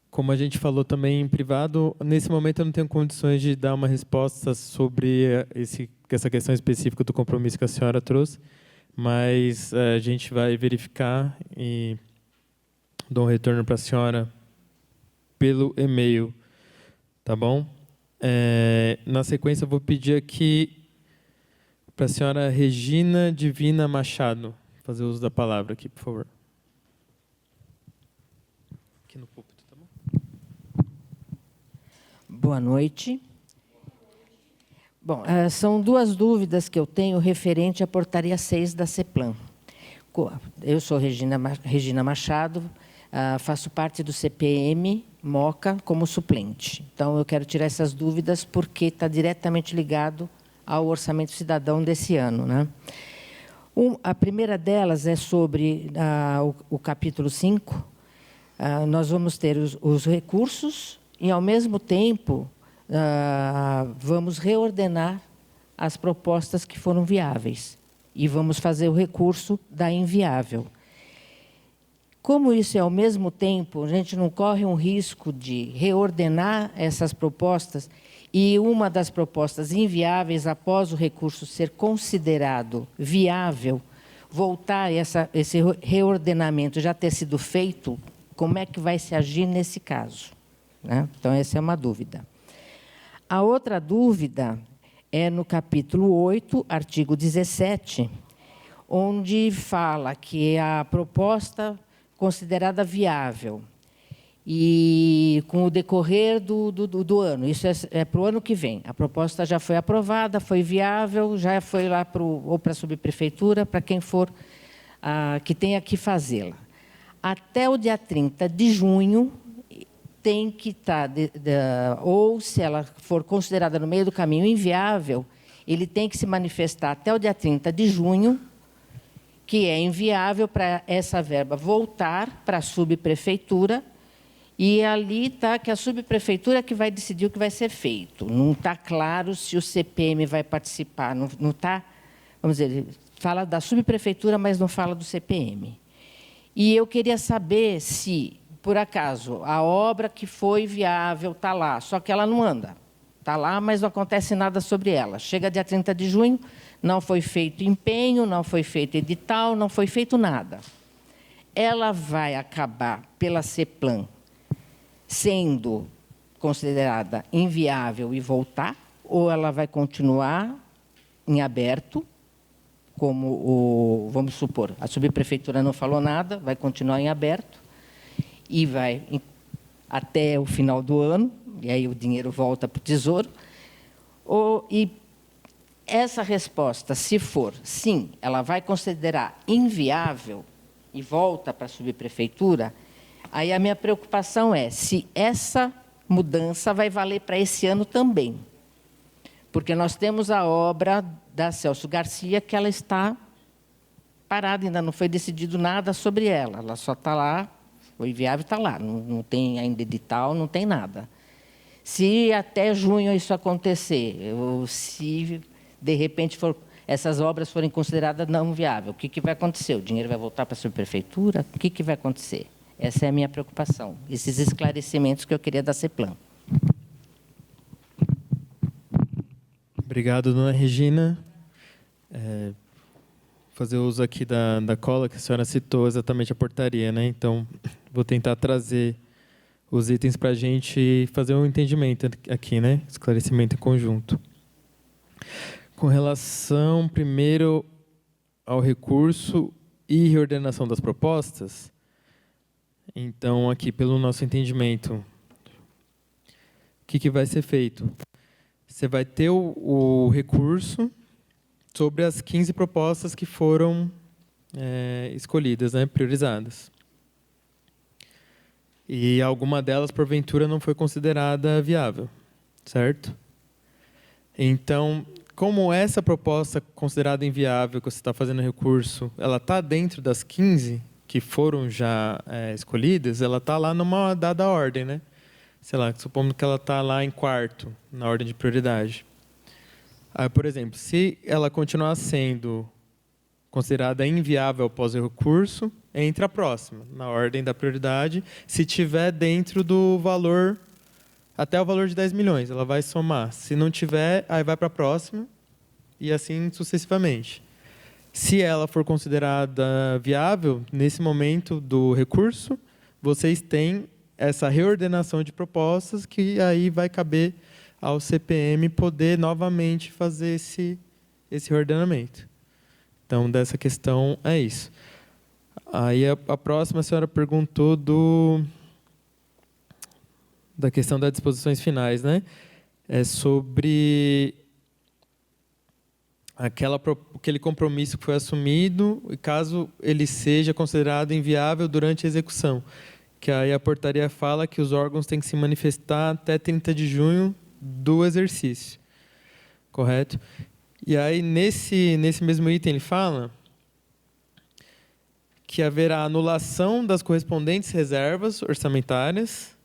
Como a gente falou também em privado, nesse momento eu não tenho condições de dar uma resposta sobre essa questão específica do compromisso que a senhora trouxe, mas a gente vai verificar e dou um retorno para a senhora pelo e-mail, tá bom? Na sequência, eu vou pedir aqui para a senhora Regina Divina Machado fazer uso da palavra aqui, por favor. Aqui no púlpito, tá bom? Boa noite. Bom, são duas dúvidas que eu tenho referente à portaria 6 da CEPLAN. Eu sou Regina Machado, faço parte do CPM Moca como suplente. Então, eu quero tirar essas dúvidas porque está diretamente ligado ao orçamento cidadão desse ano, né? A primeira delas é sobre o capítulo 5. Nós vamos ter os recursos e, ao mesmo tempo, vamos reordenar as propostas que foram viáveis e vamos fazer o recurso da inviável. Como isso é ao mesmo tempo, a gente não corre um risco de reordenar essas propostas e uma das propostas inviáveis, após o recurso ser considerado viável, voltar esse reordenamento já ter sido feito, como é que vai se agir nesse caso? Né? Então, essa é uma dúvida. A outra dúvida é no capítulo 8, artigo 17, onde fala que a proposta considerada viável e com o decorrer do ano, isso é para o ano que vem, a proposta já foi aprovada, foi viável, já foi lá ou para a subprefeitura, para quem for que tenha que fazê-la. Até o dia 30 de junho, tem que estar, ou se ela for considerada no meio do caminho inviável, ele tem que se manifestar até o dia 30 de junho, que é inviável para essa verba voltar para a subprefeitura, e ali está que a subprefeitura que vai decidir o que vai ser feito. Não está claro se o CPM vai participar, não está, vamos dizer, fala da subprefeitura, mas não fala do CPM. E eu queria saber se, por acaso, a obra que foi viável está lá, só que ela não anda. está lá, mas não acontece nada sobre ela. Chega dia 30 de junho, não foi feito empenho, não foi feito edital, não foi feito nada. Ela vai acabar, pela CEPLAN, sendo considerada inviável e voltar, ou ela vai continuar em aberto, como, vamos supor, a subprefeitura não falou nada, vai continuar em aberto, e vai até o final do ano, e aí o dinheiro volta para o Tesouro. E essa resposta, se for sim, ela vai considerar inviável e volta para a subprefeitura, aí a minha preocupação é se essa mudança vai valer para esse ano também. Porque nós temos a obra da Celso Garcia, que ela está parada, ainda não foi decidido nada sobre ela. Ela só está lá, foi viável, está lá. Não tem ainda edital, não tem nada. Se até junho isso acontecer, ou se de repente essas obras forem consideradas não viáveis, o que vai acontecer? O dinheiro vai voltar para a subprefeitura? O que vai acontecer? Essa é a minha preocupação, esses esclarecimentos que eu queria da CEPLAN. Obrigado, dona Regina. Fazer uso aqui da cola que a senhora citou exatamente a portaria, né? Então, vou tentar trazer os itens para a gente fazer um entendimento aqui, né? Esclarecimento em conjunto. Com relação, primeiro, ao recurso e reordenação das propostas, então, aqui, pelo nosso entendimento, o que vai ser feito? Você vai ter o recurso sobre as 15 propostas que foram escolhidas, né, priorizadas. E alguma delas, porventura, não foi considerada viável, certo? Então, como essa proposta considerada inviável, que você está fazendo recurso, ela está dentro das 15 que foram já escolhidas, ela está lá numa dada ordem, né? Sei lá, supondo que ela está lá em quarto, na ordem de prioridade. Aí, por exemplo, se ela continuar sendo considerada inviável após o recurso, entra a próxima, na ordem da prioridade, se tiver dentro do valor, até o valor de 10 milhões, ela vai somar. Se não tiver, aí vai para a próxima, e assim sucessivamente. Se ela for considerada viável, nesse momento do recurso, vocês têm essa reordenação de propostas que aí vai caber ao CPM poder novamente fazer esse reordenamento. Então, dessa questão, é isso. Aí, a próxima, a senhora perguntou da questão das disposições finais, né? É sobre aquele compromisso que foi assumido, e caso ele seja considerado inviável durante a execução. Que aí a portaria fala que os órgãos têm que se manifestar até 30 de junho do exercício. Correto? E aí, nesse mesmo item, ele fala que haverá anulação das correspondentes reservas orçamentárias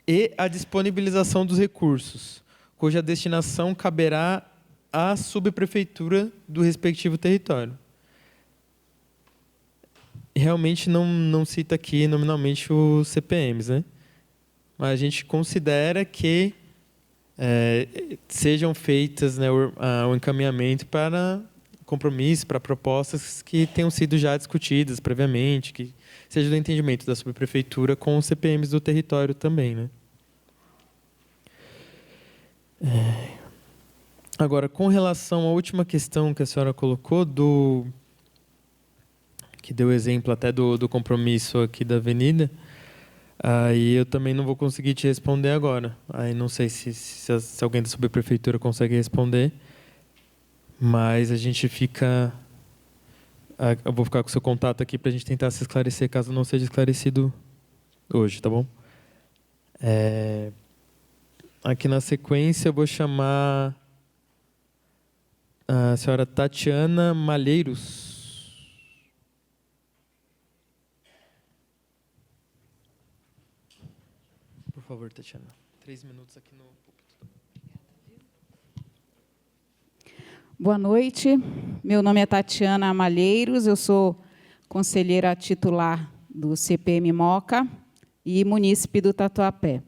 e a disponibilização dos recursos, cuja destinação caberá à subprefeitura do respectivo território. Realmente não cita aqui nominalmente os CPMs, né? Mas a gente considera que sejam feitas, né, o encaminhamento para compromissos, para propostas que tenham sido já discutidas previamente, que seja do entendimento da subprefeitura com os CPMs do território também, né? Agora, com relação à última questão que a senhora colocou, que deu exemplo até do compromisso aqui da avenida, aí eu também não vou conseguir te responder agora. Aí não sei se alguém da subprefeitura consegue responder, mas a gente fica... Eu vou ficar com o seu contato aqui para a gente tentar se esclarecer, caso não seja esclarecido hoje, tá bom? Aqui na sequência eu vou chamar a senhora Tatiana Malheiros. Por favor, Tatiana. 3 minutos aqui no púlpito. Boa noite. Meu nome é Tatiana Malheiros, eu sou conselheira titular do CPM Moca e munícipe do Tatuapé.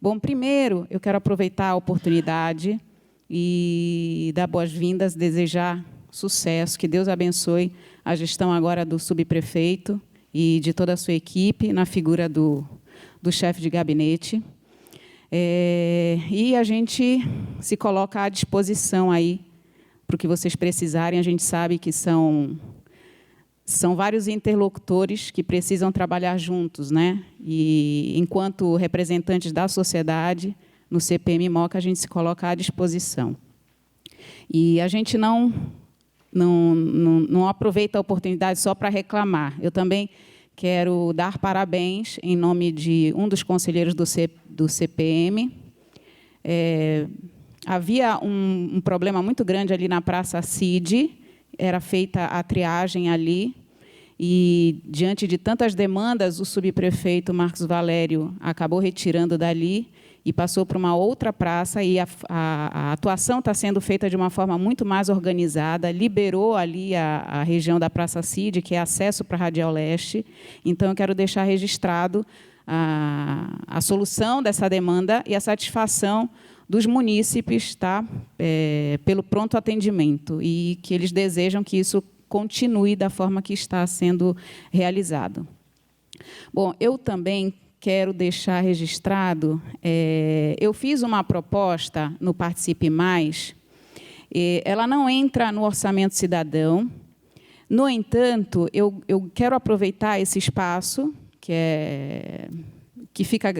Bom, primeiro, eu quero aproveitar a oportunidade e dar boas-vindas, desejar sucesso, que Deus abençoe a gestão agora do subprefeito e de toda a sua equipe, na figura do chefe de gabinete. E a gente se coloca à disposição aí para o que vocês precisarem. A gente sabe que são vários interlocutores que precisam trabalhar juntos, né? E, enquanto representantes da sociedade, no CPM Moca, a gente se coloca à disposição. E a gente não aproveita a oportunidade só para reclamar. Eu também quero dar parabéns em nome de um dos conselheiros do CPM. Havia um problema muito grande ali na Praça Cid, era feita a triagem ali, e, diante de tantas demandas, o subprefeito Marcos Valério acabou retirando dali e passou para uma outra praça, e a atuação está sendo feita de uma forma muito mais organizada, liberou ali a região da Praça Cid, que é acesso para a Radial Leste. Então, eu quero deixar registrado a solução dessa demanda e a satisfação dos munícipes, tá? Pelo pronto atendimento, e que eles desejam que isso continue da forma que está sendo realizado. Bom, eu também quero deixar registrado, eu fiz uma proposta no Participe Mais, ela não entra no Orçamento Cidadão. No entanto, eu quero aproveitar esse espaço, que fica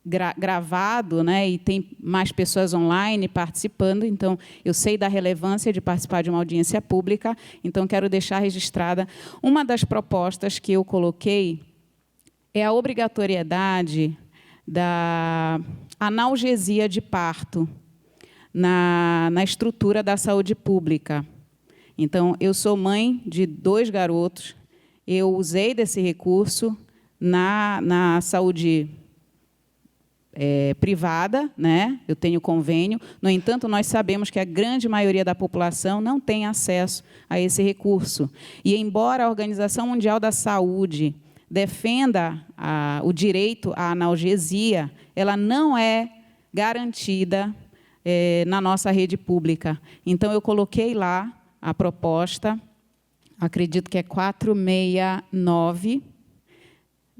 gravado, né, e tem mais pessoas online participando, então eu sei da relevância de participar de uma audiência pública, então quero deixar registrada uma das propostas que eu coloquei, é a obrigatoriedade da analgesia de parto na estrutura da saúde pública. Então, eu sou mãe de 2 garotos, eu usei desse recurso na saúde privada, né? Eu tenho convênio. No entanto, nós sabemos que a grande maioria da população não tem acesso a esse recurso. E, embora a Organização Mundial da Saúde defenda o direito à analgesia, ela não é garantida na nossa rede pública. Então, eu coloquei lá a proposta, acredito que é 469,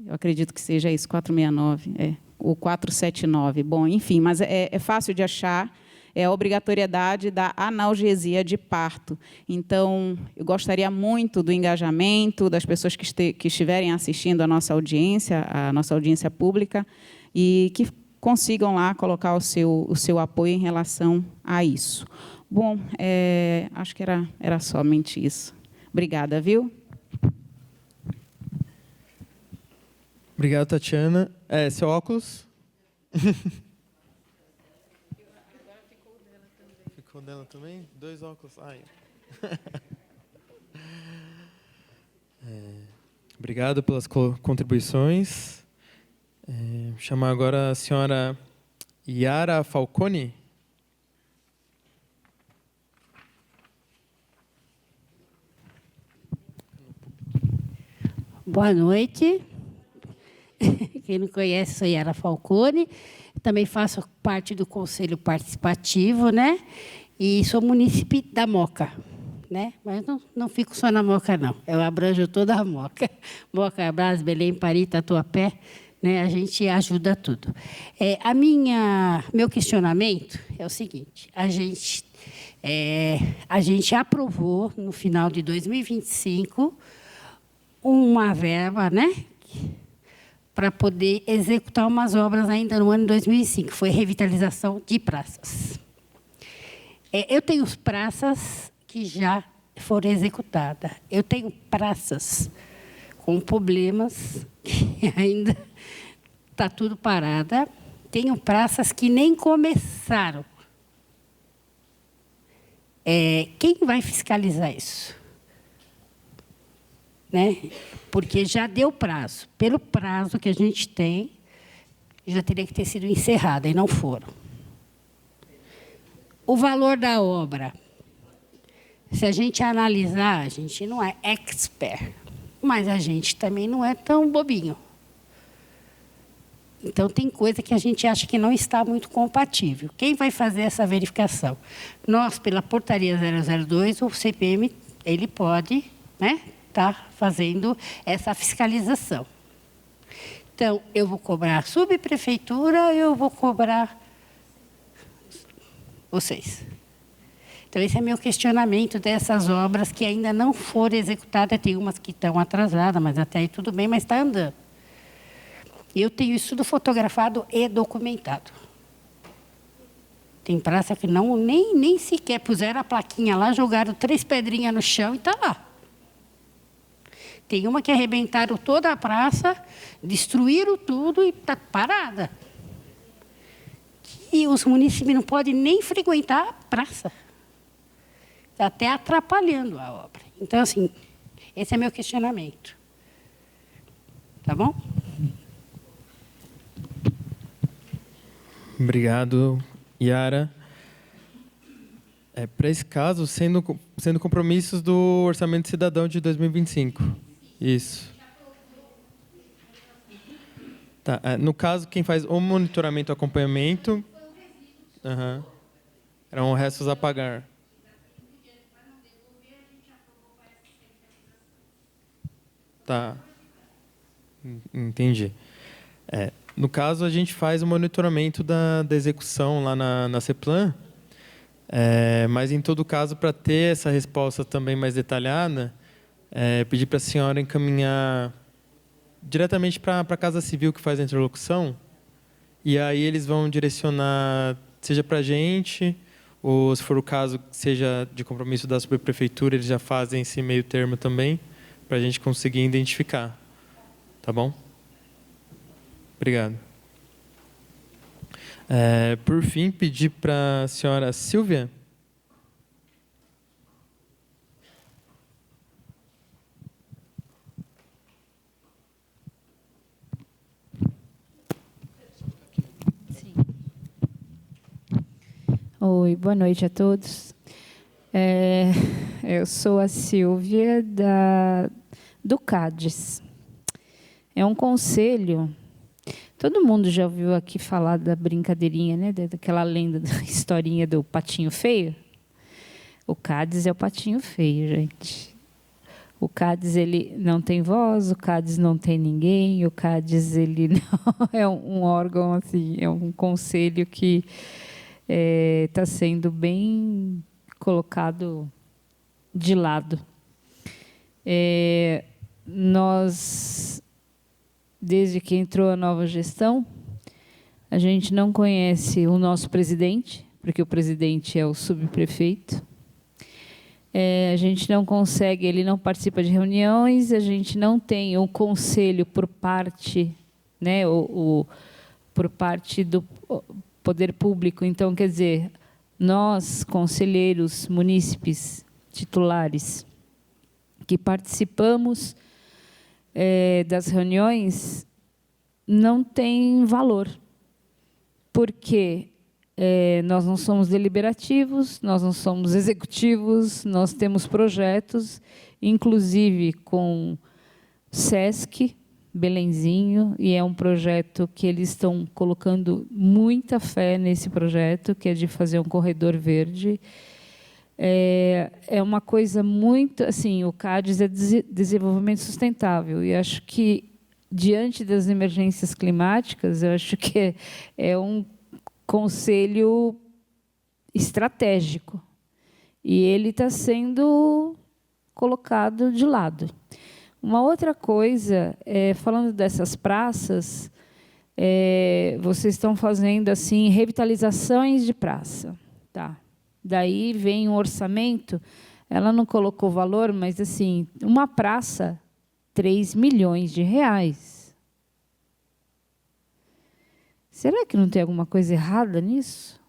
eu acredito que seja isso, 469, ou 479. Bom, enfim, mas é fácil de achar, é a obrigatoriedade da analgesia de parto. Então, eu gostaria muito do engajamento das pessoas que estiverem assistindo a nossa audiência pública, e que consigam lá colocar o seu apoio em relação a isso. Bom, acho que era somente isso. Obrigada, viu? Obrigado, Tatiana. Seu óculos? Ficou dela também? 2 óculos. Ai. Obrigado pelas contribuições. Chamar agora a senhora Yara Falcone. Boa noite. Quem não conhece, sou Yara Falcone. Também faço parte do Conselho Participativo, né? E sou munícipe da Moca, né? Mas não fico só na Moca, não. Eu abranjo toda a Moca. Moca, Brás, Belém, Pari, Tatuapé, né? A gente ajuda tudo. Meu questionamento é o seguinte: a gente aprovou, no final de 2025, uma verba, né, para poder executar umas obras ainda no ano de 2005, foi revitalização de praças. Eu tenho praças que já foram executadas. Eu tenho praças com problemas, que ainda está tudo parada. Tenho praças que nem começaram. Quem vai fiscalizar isso? Né? Porque já deu prazo. Pelo prazo que a gente tem, já teria que ter sido encerrada, e não foram. O valor da obra, se a gente analisar, a gente não é expert, mas a gente também não é tão bobinho. Então, tem coisa que a gente acha que não está muito compatível. Quem vai fazer essa verificação? Nós, pela portaria 002, o CPM ele pode, né, estar fazendo essa fiscalização. Então, eu vou cobrar a subprefeitura, eu vou cobrar vocês. Então, esse é meu questionamento dessas obras que ainda não foram executadas. Tem umas que estão atrasadas, mas até aí tudo bem, mas está andando. Eu tenho isso tudo fotografado e documentado. Tem praça que nem sequer puseram a plaquinha lá, jogaram 3 pedrinhas no chão e está lá. Tem uma que arrebentaram toda a praça, destruíram tudo e está parada. E os municípios não podem nem frequentar a praça. Está até atrapalhando a obra. Então, assim, esse é meu questionamento. Tá bom? Obrigado, Yara. Para esse caso, sendo compromissos do Orçamento Cidadão de 2025. Isso. Tá, no caso, quem faz o monitoramento e acompanhamento... eram restos a pagar. Tá. Entendi. No caso, a gente faz o monitoramento da execução lá na CEPLAN, mas, em todo caso, para ter essa resposta também mais detalhada, pedir para a senhora encaminhar diretamente para a Casa Civil que faz a interlocução, e aí eles vão direcionar, seja para a gente, ou, se for o caso, seja de compromisso da subprefeitura, eles já fazem esse meio termo também, para a gente conseguir identificar. Tá bom? Obrigado. Por fim, pedir para a senhora Silvia. Oi, boa noite a todos. Eu sou a Silvia do CADES. É um conselho. Todo mundo já ouviu aqui falar da brincadeirinha, né? Daquela lenda, da historinha do patinho feio. O CADES é o patinho feio, gente. O CADES ele não tem voz, o CADES não tem ninguém, o CADES ele não é um órgão assim, é um conselho que está sendo bem colocado de lado. Nós, desde que entrou a nova gestão, a gente não conhece o nosso presidente, porque o presidente é o subprefeito. A gente não consegue, ele não participa de reuniões, a gente não tem um conselho por parte, né, por parte do poder público. Então, quer dizer, nós, conselheiros, munícipes, titulares, que participamos das reuniões, não tem valor, porque nós não somos deliberativos, nós não somos executivos, nós temos projetos, inclusive com SESC, Belenzinho, e é um projeto que eles estão colocando muita fé nesse projeto, que é de fazer um corredor verde. É uma coisa muito... Assim, o CADES é desenvolvimento sustentável, e acho que, diante das emergências climáticas, eu acho que é um conselho estratégico, e ele está sendo colocado de lado. Uma outra coisa, falando dessas praças, vocês estão fazendo assim revitalizações de praça, tá? Daí vem um orçamento, ela não colocou valor, mas assim, uma praça, 3 milhões de reais. Será que não tem alguma coisa errada nisso?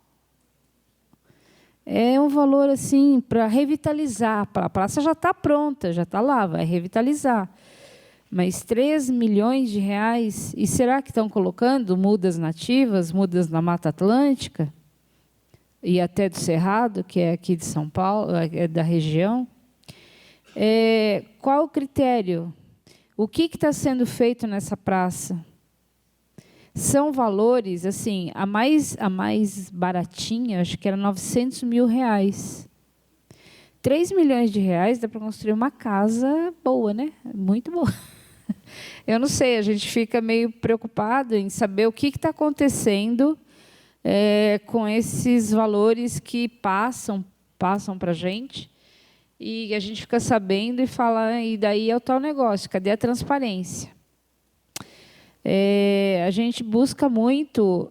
É um valor assim para revitalizar. A praça já está pronta, já está lá, vai revitalizar. Mas 3 milhões de reais, e será que estão colocando mudas nativas, mudas na Mata Atlântica, e até do Cerrado, que é aqui de São Paulo, é da região? Qual o critério? O que está sendo feito nessa praça? são valores, assim, a mais baratinha, acho que era R$900 mil. 3 milhões de reais dá para construir uma casa boa, né? Muito boa. Eu não sei, a gente fica meio preocupado em saber o que está acontecendo com esses valores que passam para a gente, e a gente fica sabendo e fala, e daí é o tal negócio, cadê a transparência? A gente busca muito,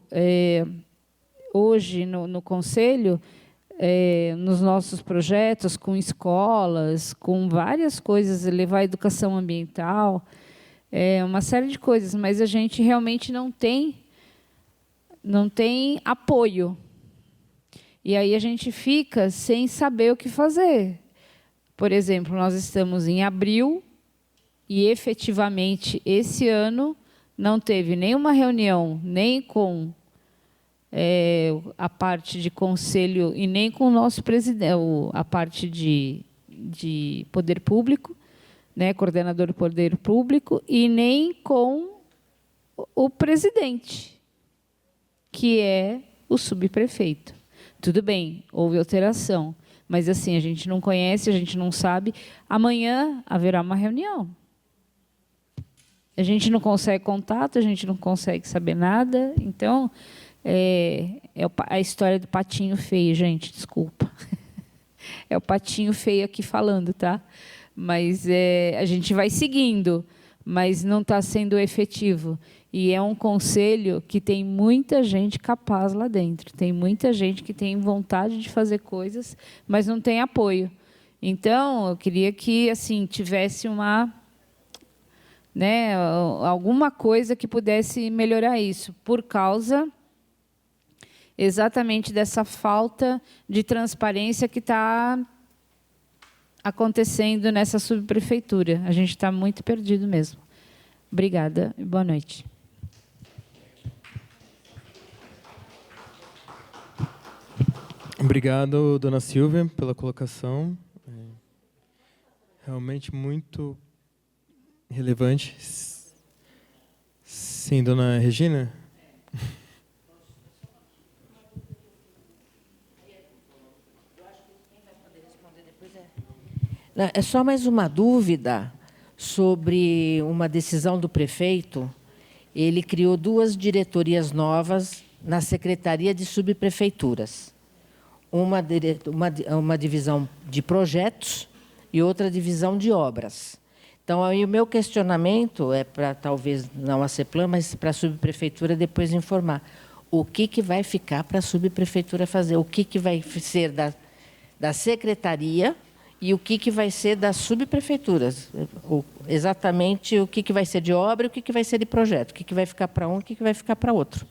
hoje, no Conselho, nos nossos projetos, com escolas, com várias coisas, levar a educação ambiental, uma série de coisas, mas a gente realmente não tem apoio. E aí a gente fica sem saber o que fazer. Por exemplo, nós estamos em abril e, efetivamente, esse ano não teve nenhuma reunião, nem com a parte de conselho e nem com o nosso presidente, a parte de poder público, né, coordenador do poder público, e nem com o presidente, que é o subprefeito. Tudo bem, houve alteração, mas assim, a gente não conhece, a gente não sabe. Amanhã haverá uma reunião. A gente não consegue contato, a gente não consegue saber nada. Então, é a história do patinho feio, gente, desculpa. É o patinho feio aqui falando, tá? Mas a gente vai seguindo, mas não está sendo efetivo. E é um conselho que tem muita gente capaz lá dentro. Tem muita gente que tem vontade de fazer coisas, mas não tem apoio. Então, eu queria que assim tivesse alguma coisa que pudesse melhorar isso, por causa exatamente dessa falta de transparência que está acontecendo nessa subprefeitura. A gente está muito perdido mesmo. Obrigada e boa noite. Obrigado, dona Silvia, pela colocação. Realmente muito relevante. Sim, dona Regina? É só mais uma dúvida sobre uma decisão do prefeito. Ele criou 2 diretorias novas na Secretaria de Subprefeituras. Uma divisão de projetos e outra divisão de obras. Então, aí o meu questionamento é para, talvez, não a CEPLAN, mas para a subprefeitura depois informar. O que vai ficar para a subprefeitura fazer? O que vai ser da secretaria e o que vai ser das subprefeituras? Exatamente o que vai ser de obra e o que vai ser de projeto. O que vai ficar para um e o que vai ficar para outro.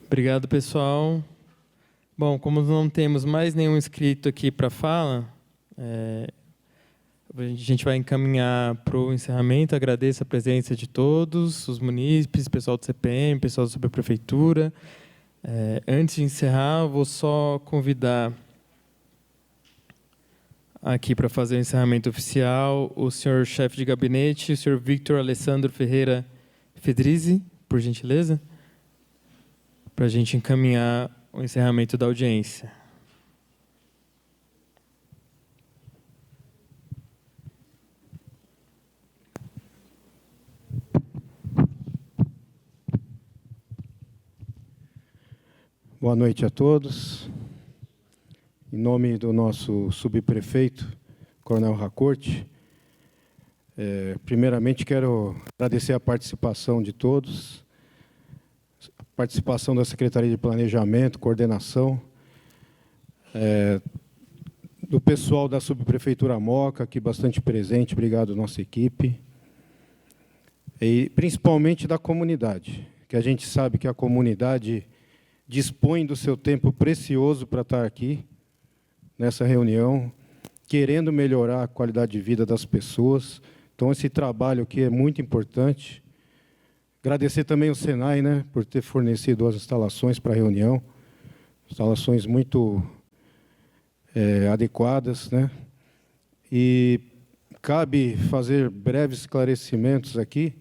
Obrigado, pessoal. Bom, como não temos mais nenhum inscrito aqui para fala, a gente vai encaminhar para o encerramento. Agradeço a presença de todos, os munícipes, pessoal do CPM, pessoal da subprefeitura. Antes de encerrar, eu vou só convidar aqui para fazer o encerramento oficial o senhor chefe de gabinete, o senhor Victor Alessandro Ferreira Fedrizzi, por gentileza, para a gente encaminhar o encerramento da audiência. Boa noite a todos. Em nome do nosso subprefeito, Coronel Racorte, Primeiramente, quero agradecer a participação de todos, a participação da Secretaria de Planejamento, Coordenação, do pessoal da Subprefeitura Moca, aqui bastante presente, obrigado, nossa equipe, e principalmente da comunidade, que a gente sabe que a comunidade dispõe do seu tempo precioso para estar aqui, nessa reunião, querendo melhorar a qualidade de vida das pessoas. Então, esse trabalho aqui é muito importante. Agradecer também ao Senai, né, por ter fornecido as instalações para a reunião, instalações muito adequadas, né? E cabe fazer breves esclarecimentos aqui,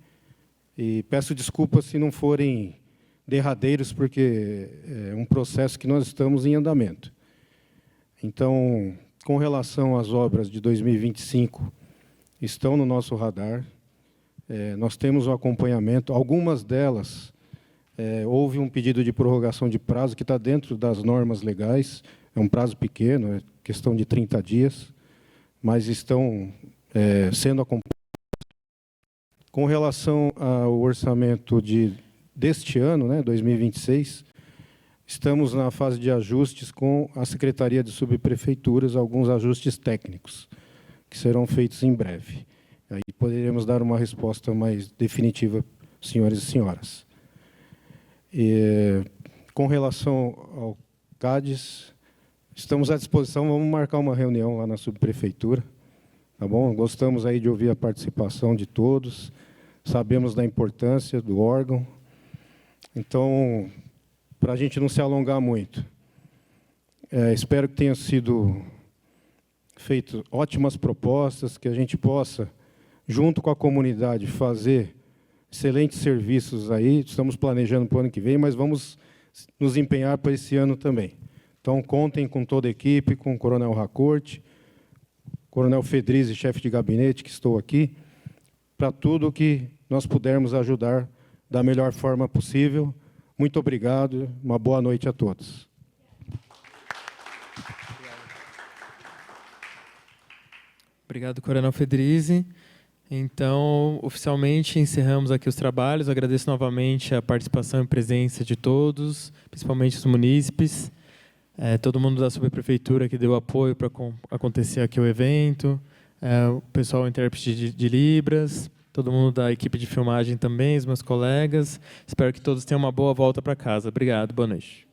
e peço desculpas se não forem derradeiros, porque é um processo que nós estamos em andamento. Então, com relação às obras de 2025, estão no nosso radar, nós temos o acompanhamento, algumas delas, houve um pedido de prorrogação de prazo que está dentro das normas legais, é um prazo pequeno, é questão de 30 dias, mas estão sendo acompanhadas. Com relação ao orçamento deste ano, né, 2026, estamos na fase de ajustes com a Secretaria de Subprefeituras, alguns ajustes técnicos, que serão feitos em breve. Aí poderemos dar uma resposta mais definitiva, senhores e senhoras. Com relação ao CADES, estamos à disposição, vamos marcar uma reunião lá na Subprefeitura, tá bom? Gostamos aí de ouvir a participação de todos, sabemos da importância do órgão. Então, para a gente não se alongar muito, espero que tenham sido feitas ótimas propostas, que a gente possa, junto com a comunidade, fazer excelentes serviços aí. Estamos planejando para o ano que vem, mas vamos nos empenhar para esse ano também. Então, contem com toda a equipe, com o Coronel Racorte, Coronel Fedrizi, chefe de gabinete, que estou aqui, para tudo que nós pudermos ajudar da melhor forma possível. Muito obrigado, uma boa noite a todos. Obrigado, Coronel Fedrizi. Então, oficialmente, encerramos aqui os trabalhos. Agradeço novamente a participação e presença de todos, principalmente os munícipes, todo mundo da Subprefeitura que deu apoio para acontecer aqui o evento, o pessoal intérprete de Libras, todo mundo da equipe de filmagem também, os meus colegas. Espero que todos tenham uma boa volta para casa. Obrigado, boa noite.